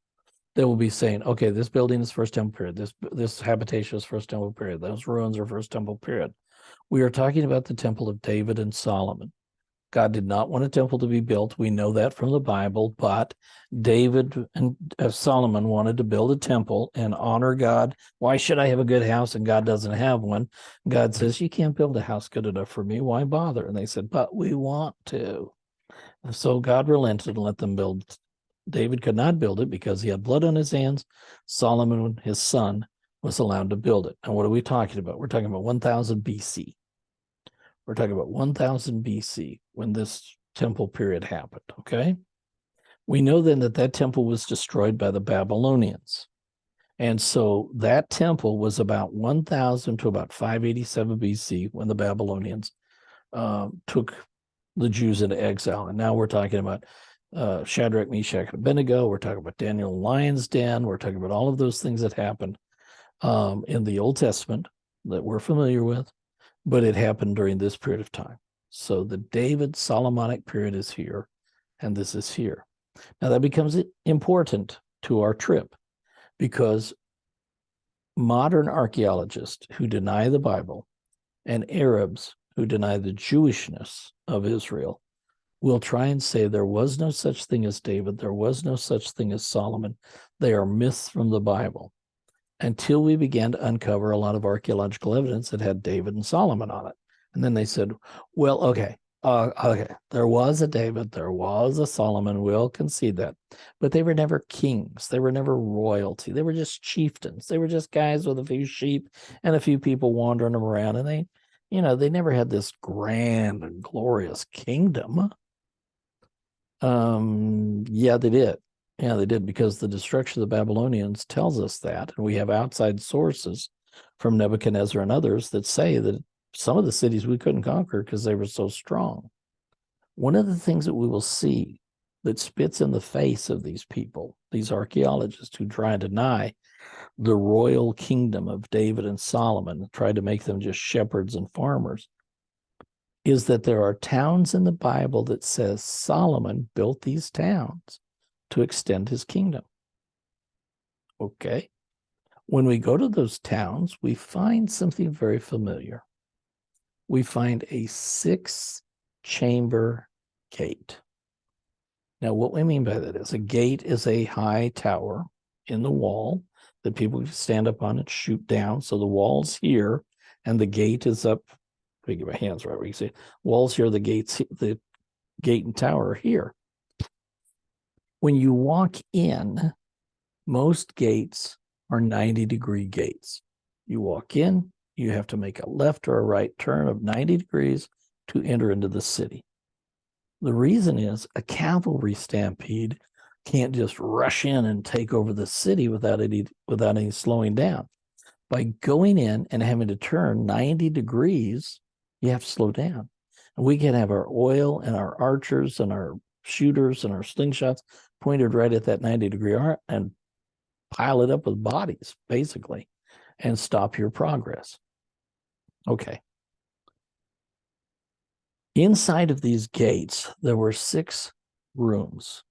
They will be saying, okay, this building is First Temple period. This habitation is First Temple period. Those ruins are First Temple period. We are talking about the temple of David and Solomon. God did not want a temple to be built. We know that from the Bible, but David and Solomon wanted to build a temple and honor God. Why should I have a good house and God doesn't have one? God says, you can't build a house good enough for me. Why bother? And they said, but we want to. So God relented and let them build. David could not build it because he had blood on his hands. Solomon, his son, was allowed to build it. And what are we talking about? We're talking about 1000 BC. We're talking about 1000 BC when this temple period happened, okay? We know then that that temple was destroyed by the Babylonians. And so that temple was about 1000 to about 587 BC when the Babylonians took the Jews into exile. And now we're talking about Shadrach, Meshach, and Abednego. We're talking about Daniel in the lion's den. We're talking about all of those things that happened in the Old Testament that we're familiar with. But it happened during this period of time. So the David Solomonic period is here, and this is here. Now that becomes important to our trip because modern archaeologists who deny the Bible and Arabs who deny the Jewishness of Israel will try and say there was no such thing as David, there was no such thing as Solomon. They are myths from the Bible. Until we began to uncover a lot of archaeological evidence that had David and Solomon on it. And then they said, well, okay, there was a David, there was a Solomon, we'll concede that. But they were never kings. They were never royalty. They were just chieftains. They were just guys with a few sheep and a few people wandering them around. And they never had this grand and glorious kingdom. Yeah, they did. Yeah, they did, because the destruction of the Babylonians tells us that. And we have outside sources from Nebuchadnezzar and others that say that some of the cities we couldn't conquer because they were so strong. One of the things that we will see that spits in the face of these people, these archaeologists who try and deny the royal kingdom of David and Solomon, try to make them just shepherds and farmers, is that there are towns in the Bible that says Solomon built these towns to extend his kingdom. Okay. When we go to those towns, we find something very familiar. We find a 6-chamber gate. Now, what we mean by that is a gate is a high tower in the wall that people can stand up on and shoot down. So the wall's here and the gate is up. Let me get my hands right where you can see walls here, the gate and tower are here. When you walk in, most gates are 90-degree gates. You walk in, you have to make a left or a right turn of 90 degrees to enter into the city. The reason is a cavalry stampede can't just rush in and take over the city without any slowing down. By going in and having to turn 90 degrees, you have to slow down. And we can have our oil and our archers and our shooters and our slingshots pointed right at that 90-degree arc and pile it up with bodies, basically, and stop your progress. Okay. Inside of these gates, there were 6 rooms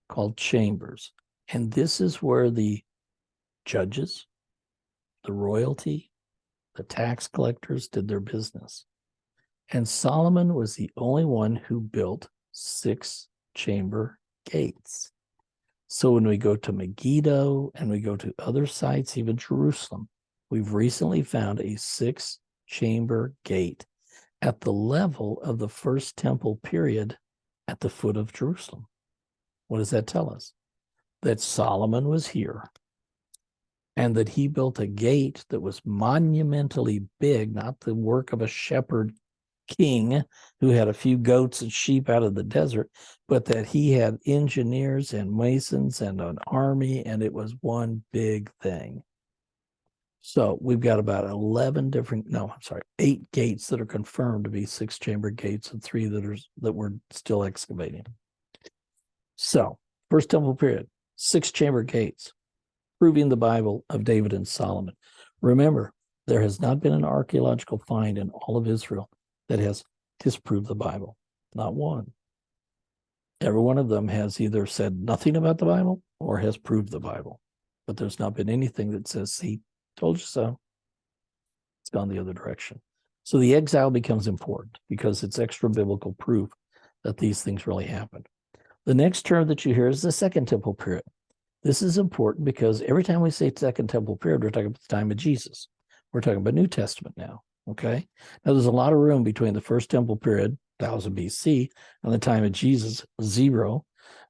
called chambers. And this is where the judges, the royalty, the tax collectors did their business. And Solomon was the only one who built 6 chamber gates. So when we go to Megiddo and we go to other sites, even Jerusalem, we've recently found a 6-chamber gate at the level of the first temple period at the foot of Jerusalem. What does that tell us? That Solomon was here and that he built a gate that was monumentally big, not the work of a shepherd king who had a few goats and sheep out of the desert, but that he had engineers and masons and an army, and it was one big thing. So we've got about 8 gates that are confirmed to be 6-chamber gates and 3 that we're still excavating. So first temple period, 6-chamber gates, proving the Bible of David and Solomon. Remember, there has not been an archaeological find in all of Israel that has disproved the Bible. Not one. Every one of them has either said nothing about the Bible or has proved the Bible. But there's not been anything that says, see, told you so. It's gone the other direction. So the exile becomes important because it's extra biblical proof that these things really happened. The next term that you hear is the Second Temple period. This is important because every time we say Second Temple period, we're talking about the time of Jesus. We're talking about New Testament now, okay? Now, there's a lot of room between the First Temple period, 1000 BC, and the time of Jesus, 0.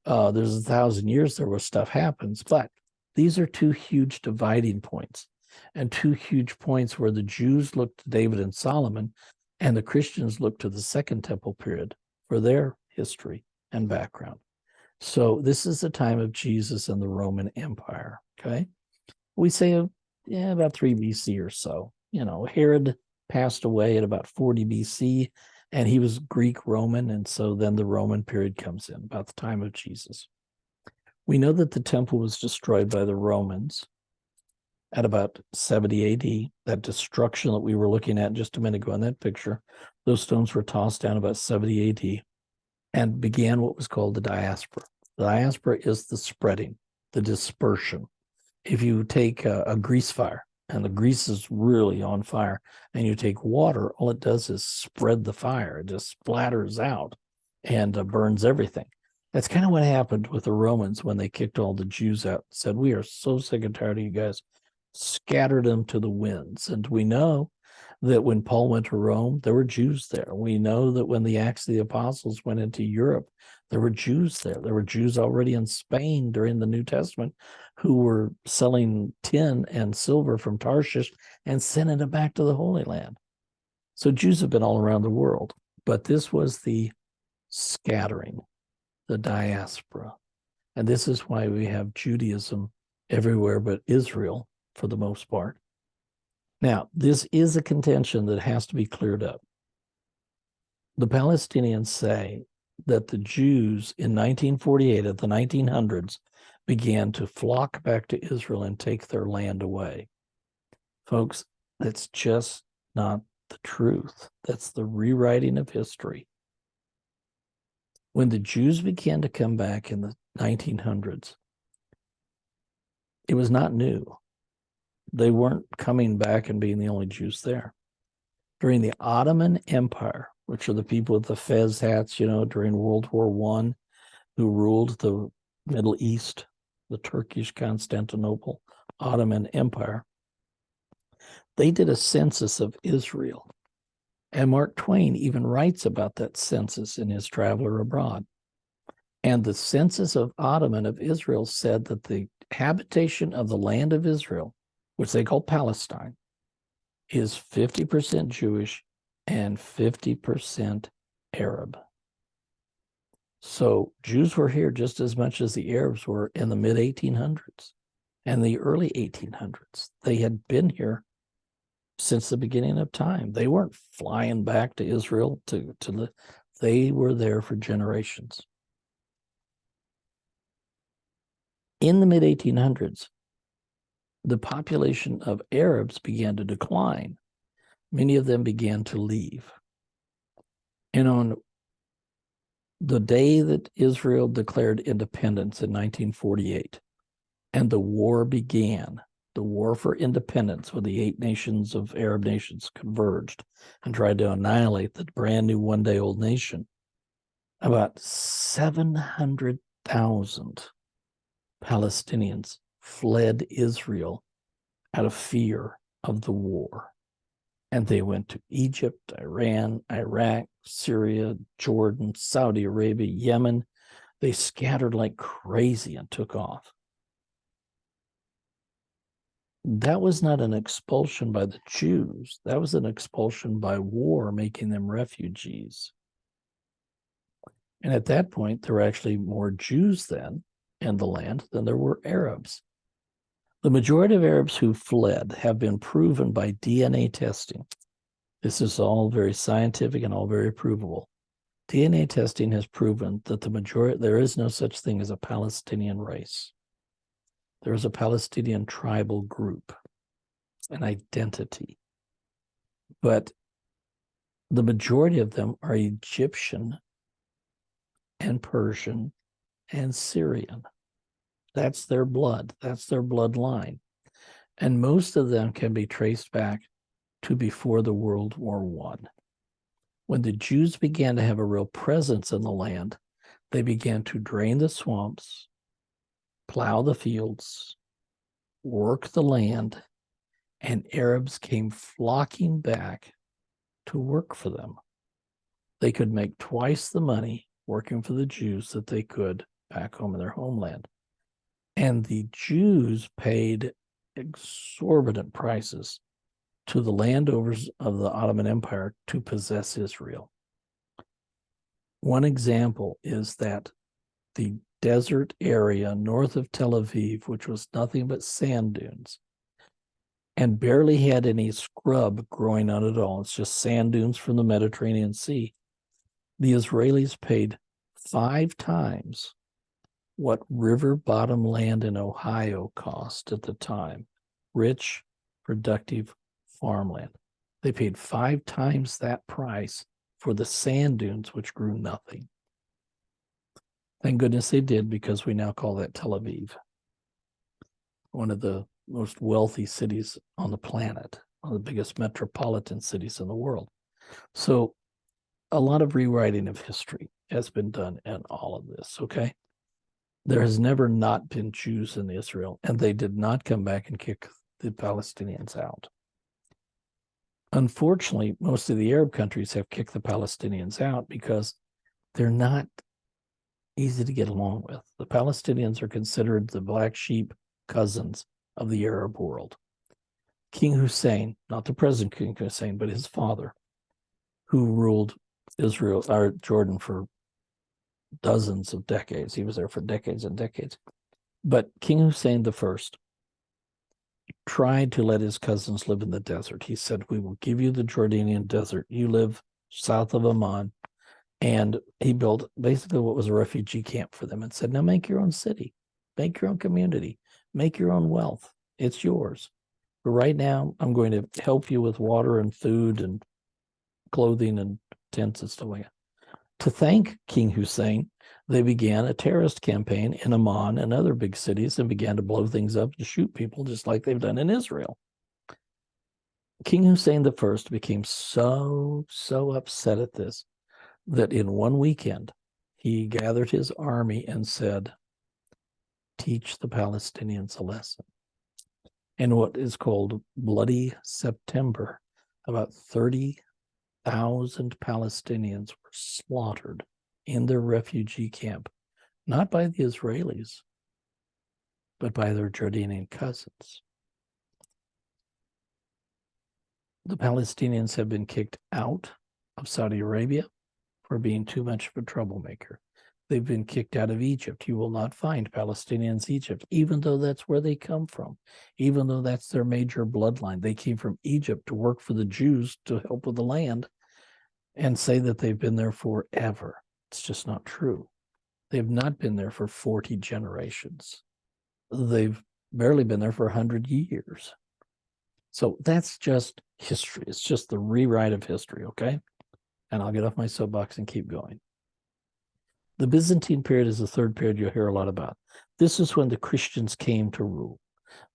There's 1,000 years there where stuff happens, but these are 2 huge dividing points and 2 huge points where the Jews look to David and Solomon and the Christians look to the Second Temple period for their history and background. So this is the time of Jesus and the Roman Empire, okay? We say, about 3 BC or so. Herod passed away at about 40 BC, and he was Greek-Roman, and so then the Roman period comes in, about the time of Jesus. We know that the temple was destroyed by the Romans at about 70 AD. That destruction that we were looking at just a minute ago in that picture, those stones were tossed down about 70 AD and began what was called the diaspora. The diaspora is the spreading, the dispersion. If you take a grease fire, and the grease is really on fire, and you take water, all it does is spread the fire. It just splatters out and burns everything. That's kind of what happened with the Romans when they kicked all the Jews out, said, we are so sick and tired of you guys, scattered them to the winds. And we know that when Paul went to Rome, there were Jews there. We know that when the Acts of the Apostles went into Europe, there were Jews there. There were Jews already in Spain during the New Testament who were selling tin and silver from Tarshish and sending it back to the Holy Land. So Jews have been all around the world, but this was the scattering, the diaspora. And this is why we have Judaism everywhere but Israel for the most part. Now, this is a contention that has to be cleared up. The Palestinians say that the Jews in 1948, at the 1900s, began to flock back to Israel and take their land away. Folks, that's just not the truth. That's the rewriting of history. When the Jews began to come back in the 1900s, it was not new. They weren't coming back and being the only Jews there. During the Ottoman Empire, which are the people with the fez hats, during World War I, who ruled the Middle East, the Turkish Constantinople Ottoman Empire, they did a census of Israel. And Mark Twain even writes about that census in his Traveler Abroad. And the census of Ottoman of Israel said that the habitation of the land of Israel, which they call Palestine, is 50% Jewish and 50% Arab. So Jews were here just as much as the Arabs were in the mid 1800s and the early 1800s. They had been here since the beginning of time. They weren't flying back to Israel to live. They were there for generations. In the mid 1800s, the population of Arabs began to decline. Many of them began to leave. And on the day that Israel declared independence in 1948, and the war began, the war for independence, when the 8 nations of Arab nations converged and tried to annihilate the brand new one-day-old nation, about 700,000 Palestinians fled Israel out of fear of the war. And they went to Egypt, Iran, Iraq, Syria, Jordan, Saudi Arabia, Yemen. They scattered like crazy and took off. That was not an expulsion by the Jews. That was an expulsion by war, making them refugees. And at that point, there were actually more Jews then in the land than there were Arabs. The majority of Arabs who fled have been proven by DNA testing. This is all very scientific and all very provable. DNA testing has proven that there is no such thing as a Palestinian race. There is a Palestinian tribal group, an identity. But the majority of them are Egyptian and Persian and Syrian. That's their blood. That's their bloodline. And most of them can be traced back to before the World War I. When the Jews began to have a real presence in the land, they began to drain the swamps, plow the fields, work the land, and Arabs came flocking back to work for them. They could make twice the money working for the Jews that they could back home in their homeland. And the Jews paid exorbitant prices to the landowners of the Ottoman Empire to possess Israel. One example is that the desert area north of Tel Aviv, which was nothing but sand dunes and barely had any scrub growing on it all, it's just sand dunes from the Mediterranean Sea, the Israelis paid 5 times what river bottom land in Ohio cost at the time, rich, productive farmland. They paid 5 times that price for the sand dunes, which grew nothing. Thank goodness they did, because we now call that Tel Aviv, one of the most wealthy cities on the planet, one of the biggest metropolitan cities in the world. So a lot of rewriting of history has been done in all of this, okay? There has never not been Jews in Israel, and they did not come back and kick the Palestinians out. Unfortunately, most of the Arab countries have kicked the Palestinians out because they're not easy to get along with. The Palestinians are considered the black sheep cousins of the Arab world. King Hussein, not the present King Hussein, but his father, who ruled Israel or Jordan for dozens of decades. He was there for decades and decades. But King Hussein the First tried to let his cousins live in the desert. He said, we will give you the Jordanian desert. You live south of Amman. And he built basically what was a refugee camp for them and said, now make your own city, make your own community, make your own wealth. It's yours. But right now, I'm going to help you with water and food and clothing and tents and stuff like that. To thank King Hussein, they began a terrorist campaign in Amman and other big cities and began to blow things up and shoot people just like they've done in Israel. King Hussein I became so upset at this that in one weekend, he gathered his army and said, teach the Palestinians a lesson. In what is called Bloody September, about 30,000 Palestinians were slaughtered in their refugee camp, not by the Israelis, but by their Jordanian cousins. The Palestinians have been kicked out of Saudi Arabia for being too much of a troublemaker. They've been kicked out of Egypt. You will not find Palestinians in Egypt, even though that's where they come from, even though that's their major bloodline. They came from Egypt to work for the Jews to help with the land and say that they've been there forever. It's just not true. They've not been there for 40 generations. They've barely been there for 100 years. So that's just history. It's just the rewrite of history, okay? And I'll get off my soapbox and keep going. The Byzantine period is the third period you'll hear a lot about. This is when the Christians came to rule.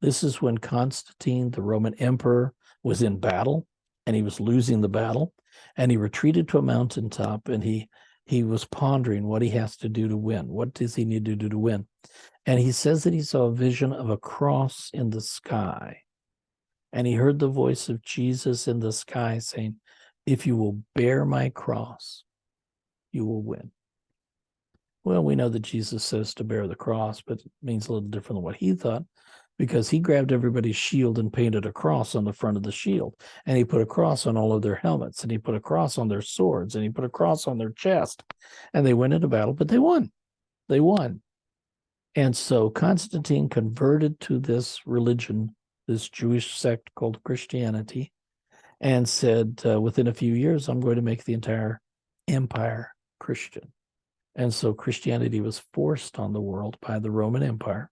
This is when Constantine, the Roman emperor, was in battle, and he was losing the battle, and he retreated to a mountaintop, and he was pondering what he has to do to win. What does he need to do to win? And he says that he saw a vision of a cross in the sky, and he heard the voice of Jesus in the sky saying, "If you will bear my cross, you will win." Well, we know that Jesus says to bear the cross, but it means a little different than what he thought, because he grabbed everybody's shield and painted a cross on the front of the shield. And he put a cross on all of their helmets, and he put a cross on their swords, and he put a cross on their chest. And they went into battle, but they won. They won. And so Constantine converted to this religion, this Jewish sect called Christianity, and said, within a few years, I'm going to make the entire empire Christian. And so Christianity was forced on the world by the Roman Empire.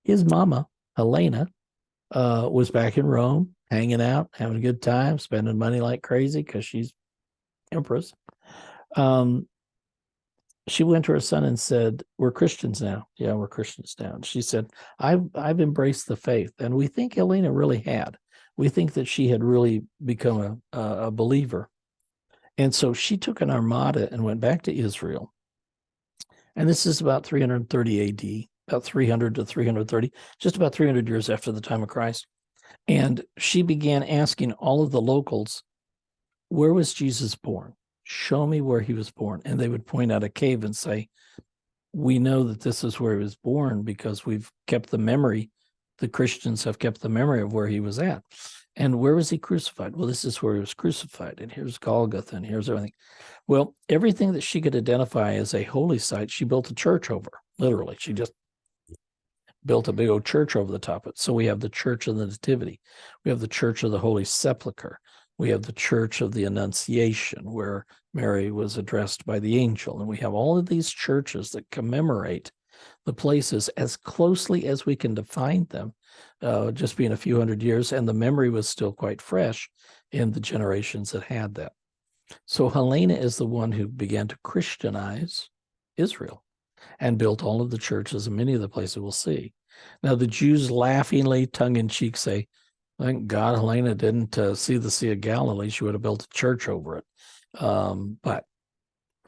His mama, Helena, was back in Rome, hanging out, having a good time, spending money like crazy because she's empress. She went to her son and said, "We're Christians now." "Yeah, we're Christians now." And she said, I've embraced the faith. And we think Helena really had. We think that she had really become a believer. And so she took an armada and went back to Israel. And this is about 330 AD, about 300 to 330, just about 300 years after the time of Christ. And she began asking all of the locals, "Where was Jesus born? Show me where he was born." And they would point out a cave and say, "We know that this is where he was born because we've kept the memory. The Christians have kept the memory of where he was at." "And where was he crucified?" "Well, this is where he was crucified. And here's Golgotha, and here's everything." Well, everything that she could identify as a holy site, she built a church over. Literally, she just built a big old church over the top of it. So we have the Church of the Nativity. We have the Church of the Holy Sepulchre. We have the Church of the Annunciation, where Mary was addressed by the angel. And we have all of these churches that commemorate the places as closely as we can define them, just being a few hundred years. And the memory was still quite fresh in the generations that had that. So Helena is the one who began to Christianize Israel and built all of the churches and many of the places we'll see. Now, the Jews laughingly, tongue-in-cheek, say, "Thank God Helena didn't see the Sea of Galilee. She would have built a church over it." But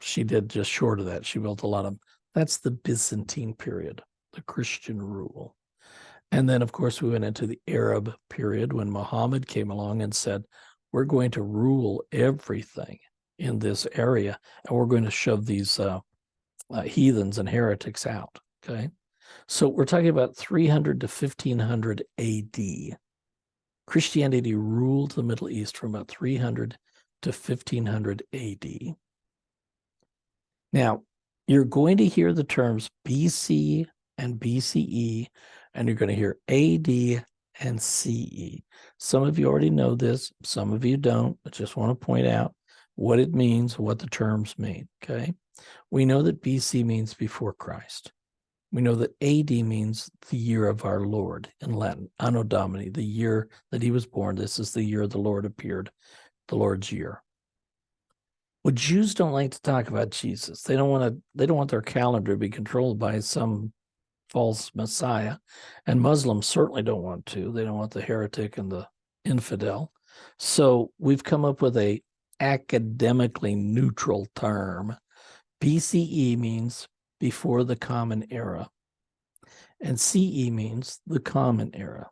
she did just short of that. She built a lot of, that's the Byzantine period, the Christian rule. And then, of course, we went into the Arab period when Muhammad came along and said, "We're going to rule everything in this area, and we're going to shove these heathens and heretics out." Okay, so we're talking about 300 to 1500 AD. Christianity ruled the Middle East from about 300 to 1500 AD. Now, you're going to hear the terms BC and BCE, and you're going to hear AD and CE. Some of you already know this, some of you don't. I just want to point out what it means, what the terms mean, okay? We know that BC means before Christ. We know that AD means the year of our Lord in Latin, Anno Domini, the year that he was born. This is the year the Lord appeared, the Lord's year. Well, Jews don't like to talk about Jesus. They don't want their calendar to be controlled by some false Messiah. And Muslims certainly don't want to. They don't want the heretic and the infidel. So we've come up with a academically neutral term. BCE means before the Common Era, and CE means the Common Era.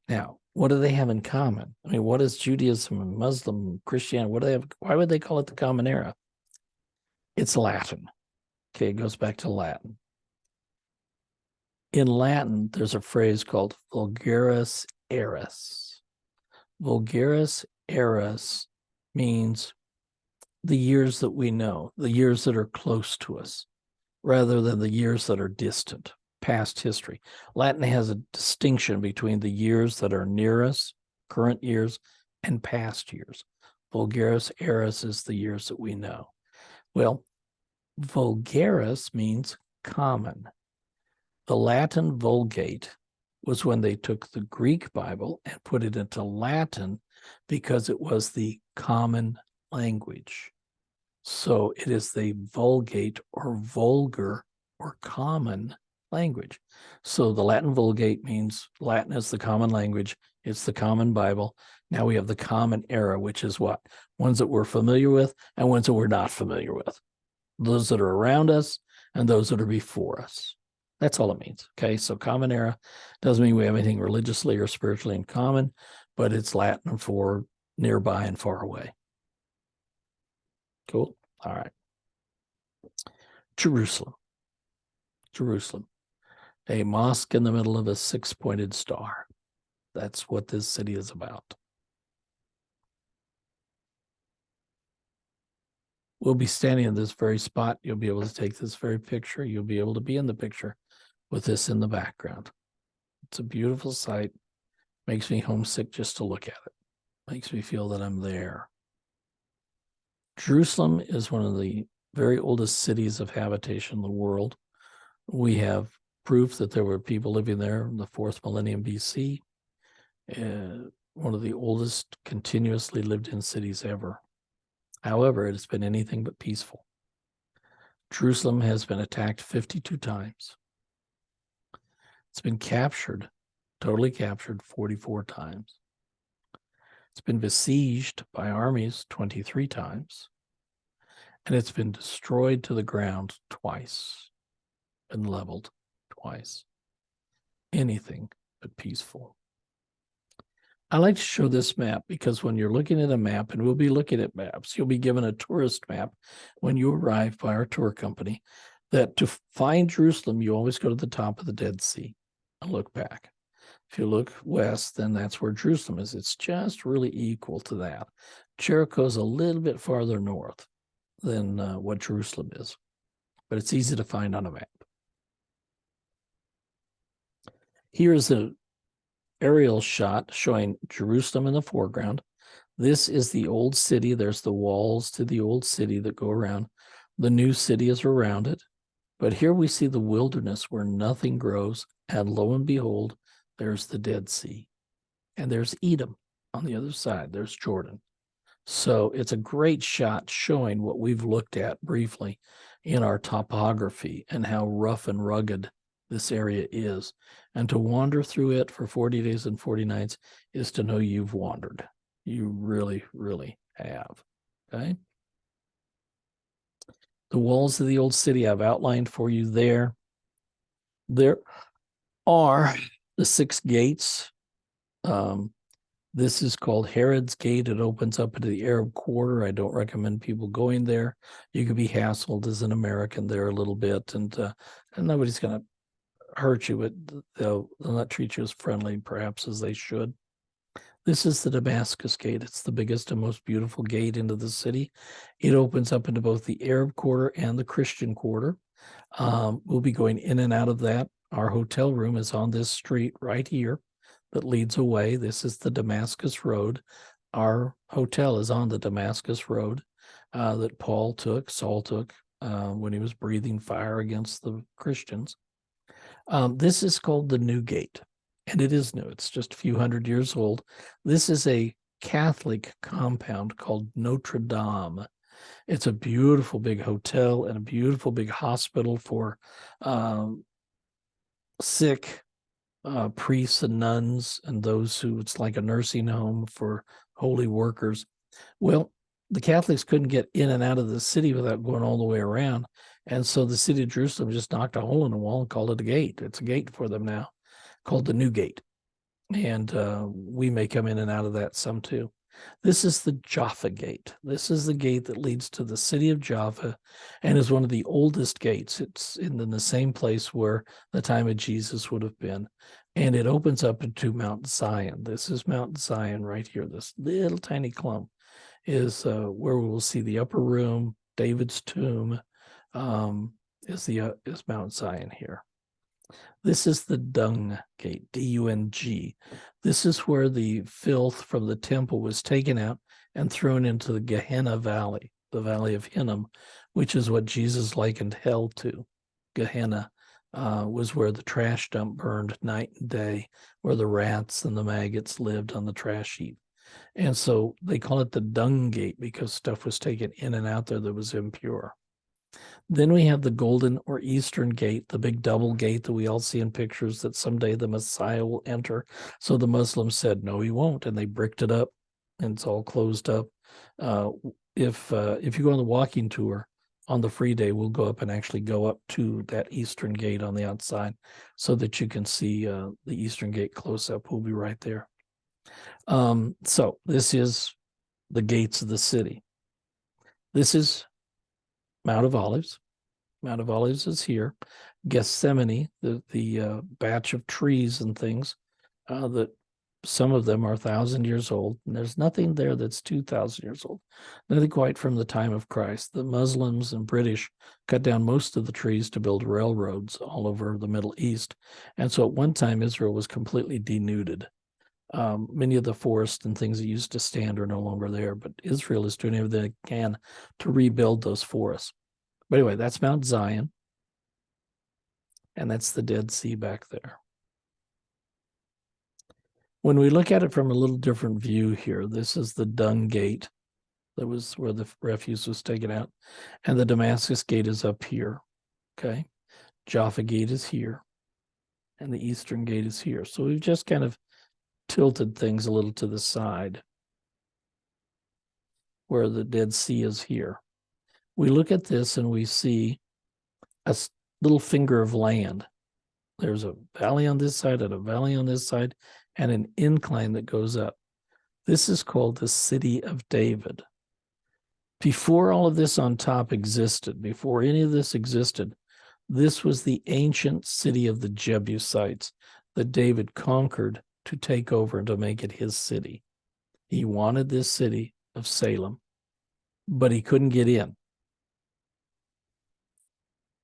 Now, what do they have in common? I mean, what is Judaism and Muslim Christianity? What do they have? Why would they call it the Common Era? It's Latin. Okay, it goes back to Latin. In Latin, there's a phrase called vulgaris eris. Vulgaris eris means the years that we know, the years that are close to us. rather than the years that are distant, past history. Latin has a distinction between the years that are near us, current years, and past years. Vulgaris eris is the years that we know. Well, vulgaris means common. The Latin Vulgate was when they took the Greek Bible and put it into Latin because it was the common language. So it is the Vulgate or vulgar or common language. So the Latin Vulgate means Latin is the common language. It's the common Bible. Now we have the common era, which is what? Ones that we're familiar with and ones that we're not familiar with. Those that are around us and those that are before us. That's all it means. Okay, so common era doesn't mean we have anything religiously or spiritually in common, but it's Latin for nearby and far away. Cool. All right. Jerusalem. Jerusalem. A mosque in the middle of a six-pointed star. That's what this city is about. We'll be standing in this very spot. You'll be able to take this very picture. You'll be able to be in the picture with this in the background. It's a beautiful sight. Makes me homesick just to look at it. Makes me feel that I'm there. Jerusalem is one of the very oldest cities of habitation in the world. We have proof that there were people living there in the 4th millennium BC. One of the oldest continuously lived in cities ever. However, it has been anything but peaceful. Jerusalem has been attacked 52 times. It's been captured, totally captured 44 times. It's been besieged by armies 23 times. And it's been destroyed to the ground twice and leveled twice. Anything but peaceful. I like to show this map because when you're looking at a map, and we'll be looking at maps, you'll be given a tourist map when you arrive by our tour company, that to find Jerusalem, you always go to the top of the Dead Sea and look back. If you look west, then that's where Jerusalem is. It's just really equal to that. Jericho's a little bit farther north than what Jerusalem is, but it's easy to find on a map. Here's an aerial shot showing Jerusalem in the foreground. This is the old city. There's the walls to the old city that go around. The new city is around it. But here we see the wilderness where nothing grows. And lo and behold, there's the Dead Sea. And there's Edom on the other side. There's Jordan. So it's a great shot showing what we've looked at briefly in our topography and how rough and rugged this area is. And to wander through it for 40 days and 40 nights is to know you've wandered. You really, really have. Okay. The walls of the old city I've outlined for you there. There are the 6 gates. This is called Herod's Gate. It opens up into the Arab Quarter. I don't recommend people going there. You could be hassled as an American there a little bit, and nobody's going to hurt you, but they'll not treat you as friendly, perhaps, as they should. This is the Damascus Gate. It's the biggest and most beautiful gate into the city. It opens up into both the Arab Quarter and the Christian Quarter. We'll be going in and out of that. Our hotel room is on this street right here that leads away. This is the Damascus Road. Our hotel is on the Damascus Road that Saul took when he was breathing fire against the Christians. This is called the New Gate, and it is new. It's just a few hundred years old. This is a Catholic compound called Notre Dame. It's a beautiful big hotel and a beautiful big hospital for sick priests and nuns and those who, it's like a nursing home for holy workers. Well, the Catholics couldn't get in and out of the city without going all the way around. And so the city of Jerusalem just knocked a hole in the wall and called it a gate. It's a gate for them now, called the New Gate. And we may come in and out of that some too. This is the Jaffa Gate. This is the gate that leads to the city of Jaffa and is one of the oldest gates. It's in the same place where the time of Jesus would have been. And it opens up into Mount Zion. This is Mount Zion right here. This little tiny clump is where we will see the upper room, David's tomb, is Mount Zion here. This is the Dung Gate, D-U-N-G. This is where the filth from the temple was taken out and thrown into the Gehenna Valley, the Valley of Hinnom, which is what Jesus likened hell to. Gehenna was where the trash dump burned night and day, where the rats and the maggots lived on the trash heap. And so they call it the Dung Gate because stuff was taken in and out there that was impure. Then we have the Golden or Eastern Gate, the big double gate that we all see in pictures that someday the Messiah will enter. So the Muslims said, no, he won't. And they bricked it up and it's all closed up. If you go on the walking tour on the free day, we'll go up and actually go up to that Eastern Gate on the outside so that you can see the Eastern Gate close up. We'll be right there. So this is the gates of the city. This is Mount of Olives. Mount of Olives is here. Gethsemane, the batch of trees and things that some of them are 1,000 years old, and there's nothing there that's 2,000 years old. Nothing quite from the time of Christ. The Muslims and British cut down most of the trees to build railroads all over the Middle East, and so at one time Israel was completely denuded. Many of the forests and things that used to stand are no longer there, but Israel is doing everything it can to rebuild those forests. But anyway, that's Mount Zion, and that's the Dead Sea back there. When we look at it from a little different view here, this is the Dung Gate. That was where the refuse was taken out. And the Damascus Gate is up here, okay? Jaffa Gate is here, and the Eastern Gate is here. So we've just kind of tilted things a little to the side where the Dead Sea is here. We look at this and we see a little finger of land. There's a valley on this side and a valley on this side and an incline that goes up. This is called the City of David. Before all of this on top existed, before any of this existed, this was the ancient city of the Jebusites that David conquered to take over and to make it his city. He wanted this city of Salem, but he couldn't get in.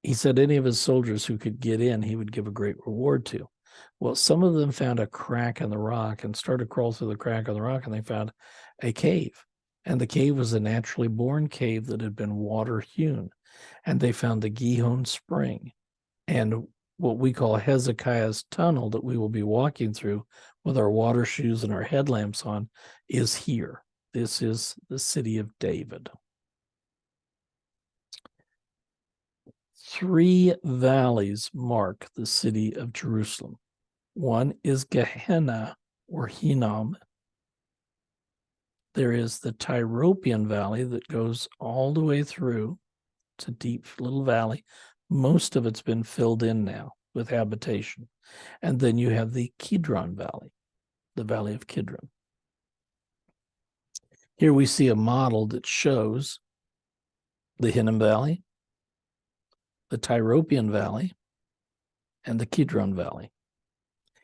He said any of his soldiers who could get in, he would give a great reward to. Well, some of them found a crack in the rock and started to crawl through the crack in the rock, and they found a cave. And the cave was a naturally born cave that had been water hewn. And they found the Gihon Spring. And what we call Hezekiah's Tunnel that we will be walking through with our water shoes and our headlamps on is here. This is the city of David. 3 valleys mark the city of Jerusalem. One is Gehenna or Hinnom. There is the Tyropian Valley that goes all the way through. It's a deep little valley. Most of it's been filled in now with habitation. And then you have the Kidron Valley, the Valley of Kidron. Here we see a model that shows the Hinnom Valley, the Tyropian Valley, and the Kidron Valley.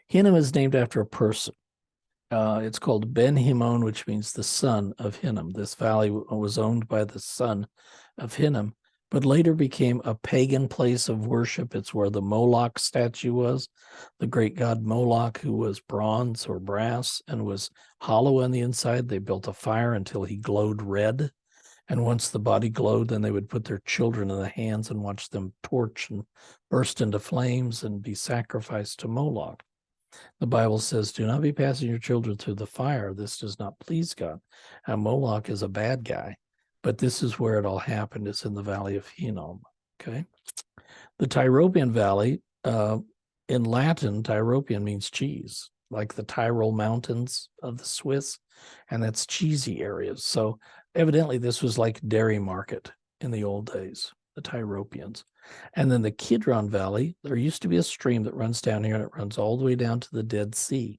Hinnom is named after a person. It's called Ben Hinnom, which means the son of Hinnom. This valley was owned by the son of Hinnom, but later became a pagan place of worship. It's where the Moloch statue was, the great god Moloch, who was bronze or brass and was hollow on the inside. They built a fire until he glowed red. And once the body glowed, then they would put their children in the hands and watch them torch and burst into flames and be sacrificed to Moloch. The Bible says, do not be passing your children through the fire. This does not please God. And Moloch is a bad guy. But this is where it all happened. It's in the Valley of Hinnom. Okay. The Tyropian Valley, in Latin, Tyropian means cheese, like the Tyrol Mountains of the Swiss, and that's cheesy areas. So evidently this was like dairy market in the old days, the Tyropians. And then the Kidron Valley, there used to be a stream that runs down here, and it runs all the way down to the Dead Sea.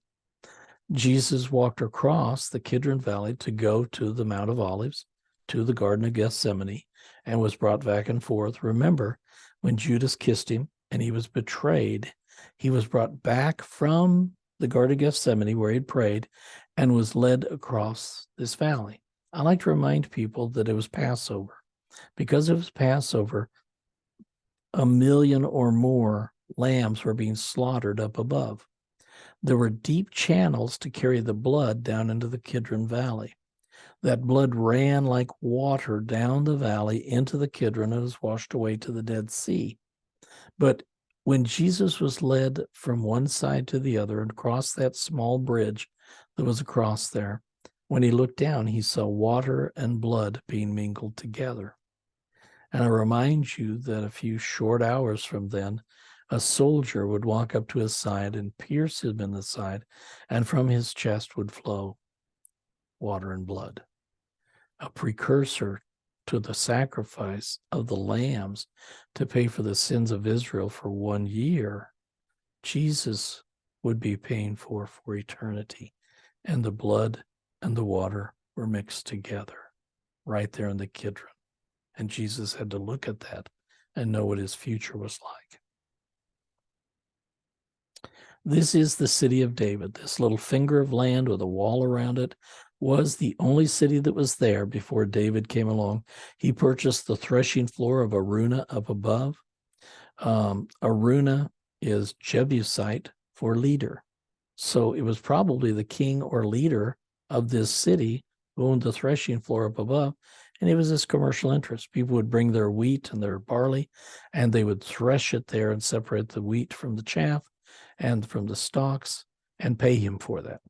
Jesus walked across the Kidron Valley to go to the Mount of Olives, to the Garden of Gethsemane, and was brought back and forth. Remember, when Judas kissed him and he was betrayed, he was brought back from the Garden of Gethsemane where he'd prayed and was led across this valley. I like to remind people that it was Passover. Because it was Passover, 1 million or more lambs were being slaughtered up above. There were deep channels to carry the blood down into the Kidron Valley. That blood ran like water down the valley into the Kidron and was washed away to the Dead Sea. But when Jesus was led from one side to the other and crossed that small bridge that was across there, when he looked down, he saw water and blood being mingled together. And I remind you that a few short hours from then, a soldier would walk up to his side and pierce him in the side, and from his chest would flow water and blood, a precursor to the sacrifice of the lambs to pay for the sins of Israel for 1 year. Jesus would be paying for eternity, and the blood and the water were mixed together right there in the Kidron. And Jesus had to look at that and know what his future was like. This is the city of David. This little finger of land with a wall around it was the only city that was there before David came along. He purchased the threshing floor of Aruna up above. Aruna is Jebusite for leader. So it was probably the king or leader of this city who owned the threshing floor up above. And it was this commercial interest. People would bring their wheat and their barley, and they would thresh it there and separate the wheat from the chaff and from the stalks and pay him for that.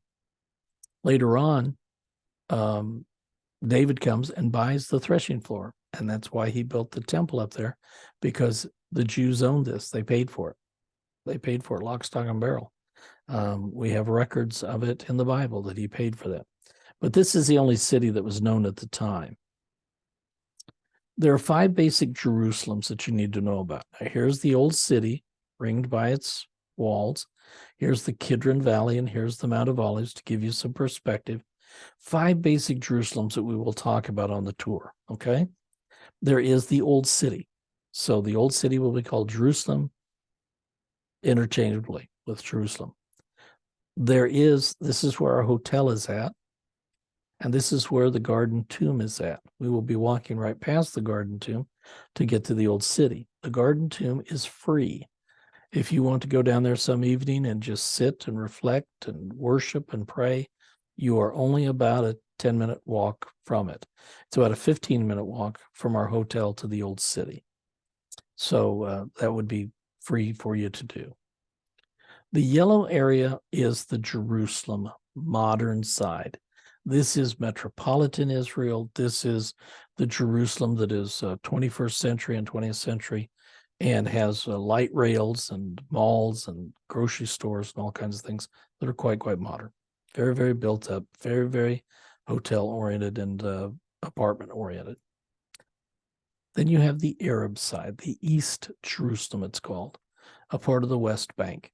Later on, David comes and buys the threshing floor, and that's why he built the temple up there, because the Jews owned this. They paid for it. They paid for it, lock, stock, and barrel. We have records of it in the Bible that he paid for that. But this is the only city that was known at the time. There are 5 basic Jerusalems that you need to know about. Now, here's the old city, ringed by its walls. Here's the Kidron Valley, and here's the Mount of Olives to give you some perspective. 5 basic Jerusalems that we will talk about on the tour, okay? There is the old city. So the old city will be called Jerusalem interchangeably with Jerusalem. This is where our hotel is at, and this is where the Garden Tomb is at. We will be walking right past the Garden Tomb to get to the old city. The Garden Tomb is free. If you want to go down there some evening and just sit and reflect and worship and pray, you are only about a 10-minute walk from it. It's about a 15-minute walk from our hotel to the old city. So that would be free for you to do. The yellow area is the Jerusalem modern side. This is metropolitan Israel. This is the Jerusalem that is 21st century and 20th century and has light rails and malls and grocery stores and all kinds of things that are quite modern. Very, very built up, very, very hotel-oriented and apartment-oriented. Then you have the Arab side, the East Jerusalem, it's called, a part of the West Bank.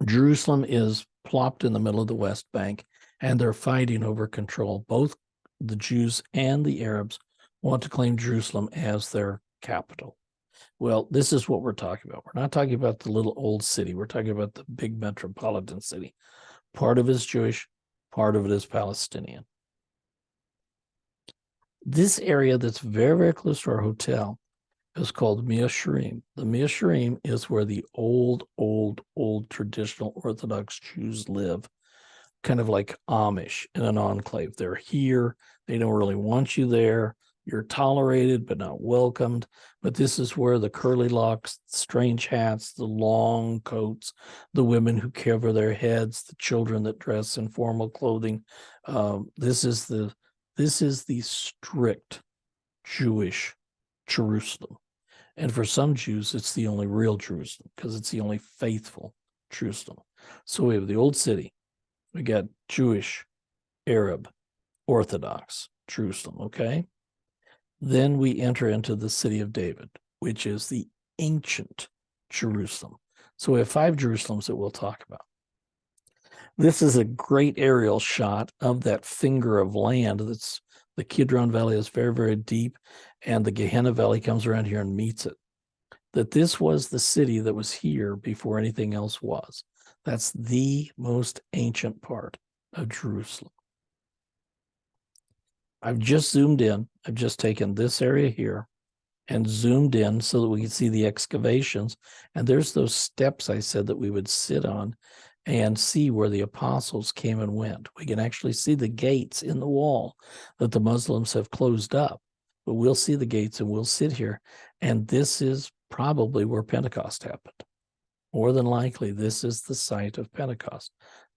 Jerusalem is plopped in the middle of the West Bank, and they're fighting over control. Both the Jews and the Arabs want to claim Jerusalem as their capital. Well, this is what we're talking about. We're not talking about the little old city. We're talking about the big metropolitan city. Part of it is Jewish, part of it is Palestinian. This area that's very, very close to our hotel is called Mea Shearim. The Mea Shearim is where the old traditional Orthodox Jews live, kind of like Amish in an enclave. They're here. They don't really want you there. You're tolerated but not welcomed. But this is where the curly locks, strange hats, the long coats, the women who cover their heads, the children that dress in formal clothing. This is the strict Jewish Jerusalem. And for some Jews, it's the only real Jerusalem because it's the only faithful Jerusalem. So we have the old city. We got Jewish, Arab, Orthodox Jerusalem, okay? Then we enter into the city of David, which is the ancient Jerusalem. So we have 5 Jerusalems that we'll talk about. This is a great aerial shot of that finger of land. That's the Kidron Valley is very, very deep, and the Gehenna Valley comes around here and meets it. That this was the city that was here before anything else was. That's the most ancient part of Jerusalem. I've just zoomed in. I've just taken this area here and zoomed in so that we could see the excavations. And there's those steps I said that we would sit on and see where the apostles came and went. We can actually see the gates in the wall that the Muslims have closed up, but we'll see the gates and we'll sit here. And this is probably where Pentecost happened. More than likely, this is the site of Pentecost,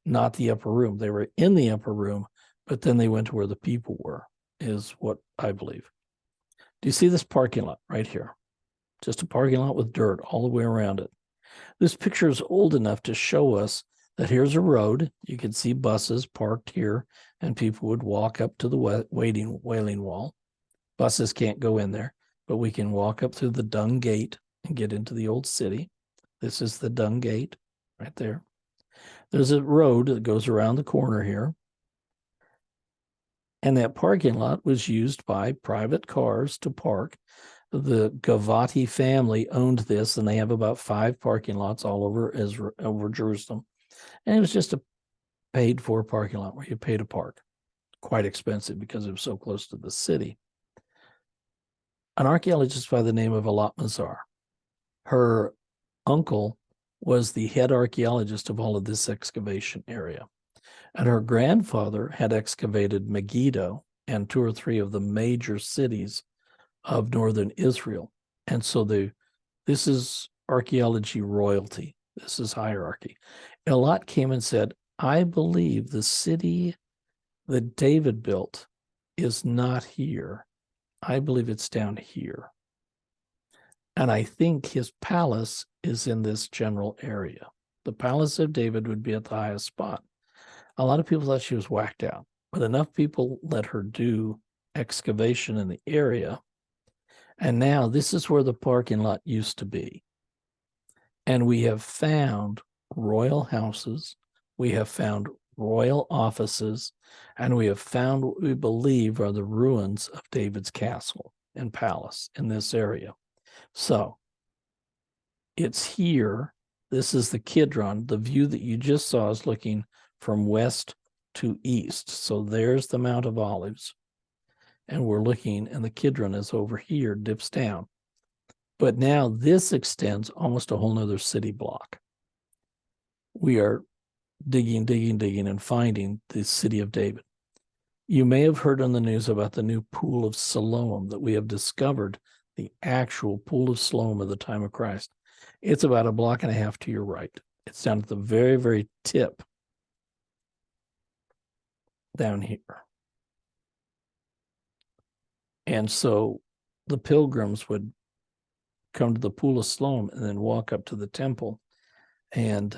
not the upper room. They were in the upper room, but then they went to where the people were, is what I believe. Do you see this parking lot right here? Just a parking lot with dirt all the way around it. This picture is old enough to show us that here's a road. You can see buses parked here, and people would walk up to the wailing wall. Buses can't go in there, but we can walk up through the dung gate and get into the old city. This is the dung gate right there. There's a road that goes around the corner here. And that parking lot was used by private cars to park. The Gavati family owned this, and they have about 5 parking lots all over Israel, over Jerusalem. And it was just a paid-for parking lot where you pay to park. Quite expensive because it was so close to the city. An archaeologist by the name of Alat Mazar, her uncle was the head archaeologist of all of this excavation area. And her grandfather had excavated Megiddo and 2 or 3 of the major cities of northern Israel. And so this is archaeology royalty. This is hierarchy. Elat came and said, I believe the city that David built is not here. I believe it's down here. And I think his palace is in this general area. The palace of David would be at the highest spot. A lot of people thought she was whacked out, but enough people let her do excavation in the area. And now this is where the parking lot used to be. And we have found royal houses, we have found royal offices, and we have found what we believe are the ruins of David's castle and palace in this area. So it's here. This is the Kidron. The view that you just saw is looking from west to east. So there's the Mount of Olives. And we're looking, and the Kidron is over here, dips down. But now this extends almost a whole nother city block. We are digging, and finding the city of David. You may have heard on the news about the new Pool of Siloam, that we have discovered the actual Pool of Siloam of the time of Christ. It's about a block and a half to your right. It's down at the very, very tip down here. And so the pilgrims would come to the Pool of Siloam and then walk up to the temple. And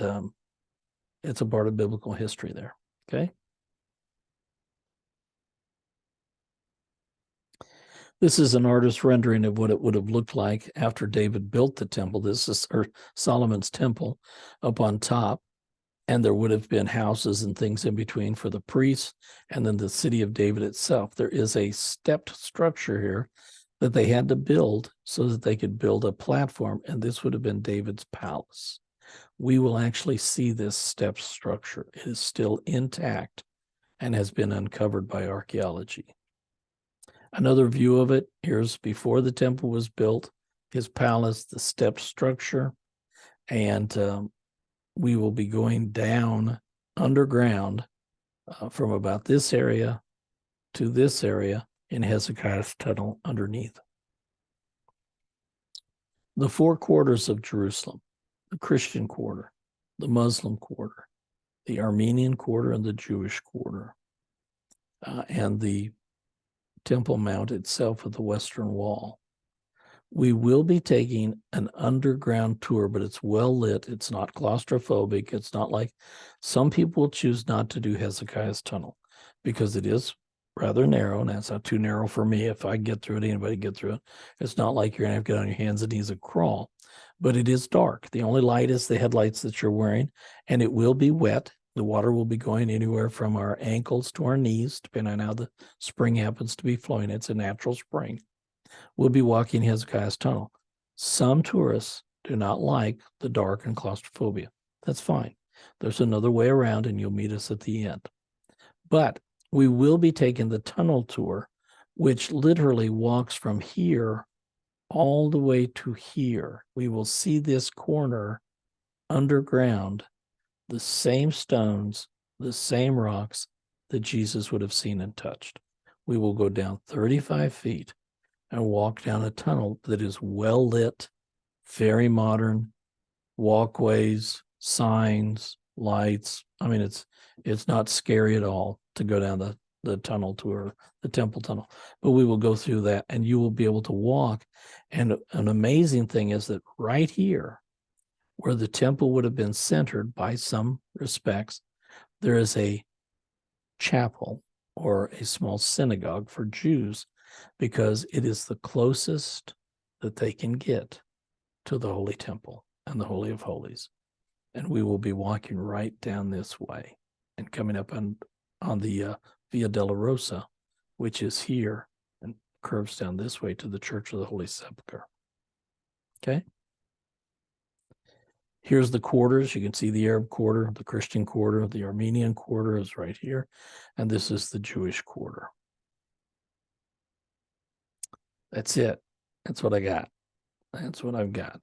it's a part of biblical history there. Okay. This is an artist's rendering of what it would have looked like after David built the temple. This is Solomon's temple up on top. And there would have been houses and things in between for the priests, and then the city of David itself. There is a stepped structure here that they had to build so that they could build a platform, and this would have been David's palace. We will actually see this stepped structure. It is still intact and has been uncovered by archaeology. Another view of it, here's before the temple was built, his palace, the stepped structure, and we will be going down underground from about this area to this area in Hezekiah's tunnel underneath. The 4 quarters of Jerusalem, the Christian quarter, the Muslim quarter, the Armenian quarter, and the Jewish quarter, and the Temple Mount itself at the Western Wall. We will be taking an underground tour, but it's well lit. It's not claustrophobic. It's not like some people choose not to do Hezekiah's tunnel because it is rather narrow, and that's not too narrow for me. If I get through it, anybody get through it. It's not like you're going to have to get on your hands and knees and crawl, but it is dark. The only light is the headlights that you're wearing, and it will be wet. The water will be going anywhere from our ankles to our knees, depending on how the spring happens to be flowing. It's a natural spring. We'll be walking Hezekiah's tunnel. Some tourists do not like the dark and claustrophobia. That's fine. There's another way around, and you'll meet us at the end. But we will be taking the tunnel tour, which literally walks from here all the way to here. We will see this corner underground, the same stones, the same rocks that Jesus would have seen and touched. We will go down 35 feet and walk down a tunnel that is well lit, very modern, walkways, signs, lights. I mean, it's not scary at all to go down the tunnel tour, the temple tunnel. But we will go through that and you will be able to walk. And an amazing thing is that right here, where the temple would have been centered by some respects, there is a chapel or a small synagogue for Jews because it is the closest that they can get to the Holy Temple and the Holy of Holies. And we will be walking right down this way and coming up on the Via della Rosa, which is here and curves down this way to the Church of the Holy Sepulchre. Okay. Here's the quarters. You can see the Arab quarter, the Christian quarter, the Armenian quarter is right here. And this is the Jewish quarter. That's it. That's what I got. That's what I've got.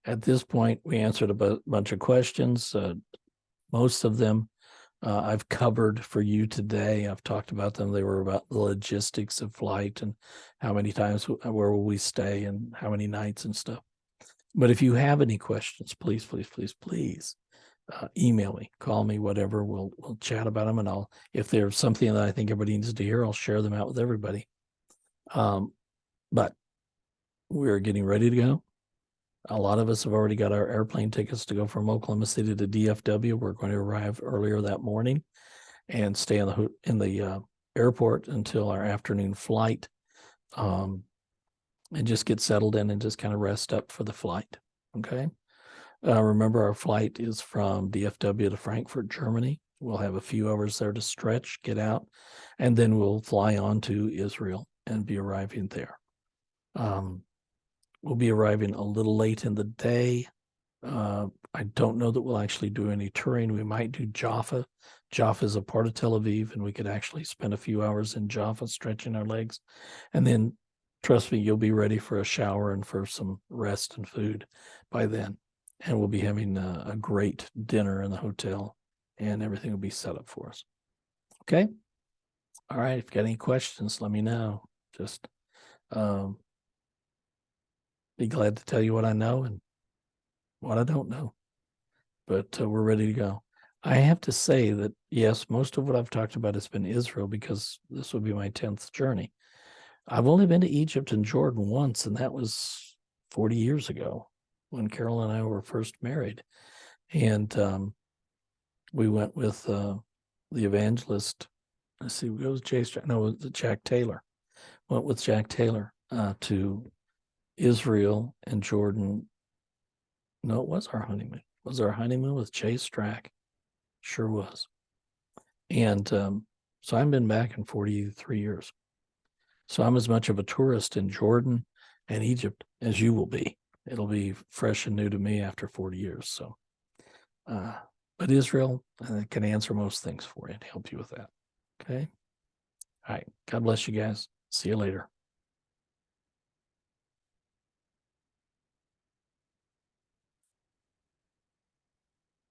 At this point, we answered a bunch of questions. Most of them I've covered for you today. I've talked about them. They were about the logistics of flight and how many times, where will we stay and how many nights and stuff. But if you have any questions, please, please, please, please email me, call me, whatever. We'll chat about them, and if there's something that I think everybody needs to hear, I'll share them out with everybody. But we're getting ready to go. A lot of us have already got our airplane tickets to go from Oklahoma City to DFW. We're going to arrive earlier that morning and stay in the airport until our afternoon flight. And just get settled in and just kind of rest up for the flight. Okay. Remember, our flight is from DFW to Frankfurt, Germany. We'll have a few hours there to stretch, get out, and then we'll fly on to Israel and be arriving there. We'll be arriving a little late in the day. I don't know that we'll actually do any touring. We might do Jaffa. Jaffa is a part of Tel Aviv, and we could actually spend a few hours in Jaffa stretching our legs. And then, trust me, you'll be ready for a shower and for some rest and food by then. And we'll be having a great dinner in the hotel, and everything will be set up for us. Okay? All right. If you got any questions, let me know. Just be glad to tell you what I know and what I don't know. But we're ready to go. I have to say that, yes, most of what I've talked about has been Israel because this will be my 10th journey. I've only been to Egypt and Jordan once, and that was 40 years ago when Carol and I were first married. And we went with the evangelist. Let's see, it was Jack Taylor. Went with Jack Taylor to Israel and Jordan. No, it was our honeymoon. It was our honeymoon with Chase Strack. Sure was. And so I've been back in 43 years. So I'm as much of a tourist in Jordan and Egypt as you will be. It'll be fresh and new to me after 40 years. So, but Israel can answer most things for you and help you with that. Okay. All right. God bless you guys. See you later.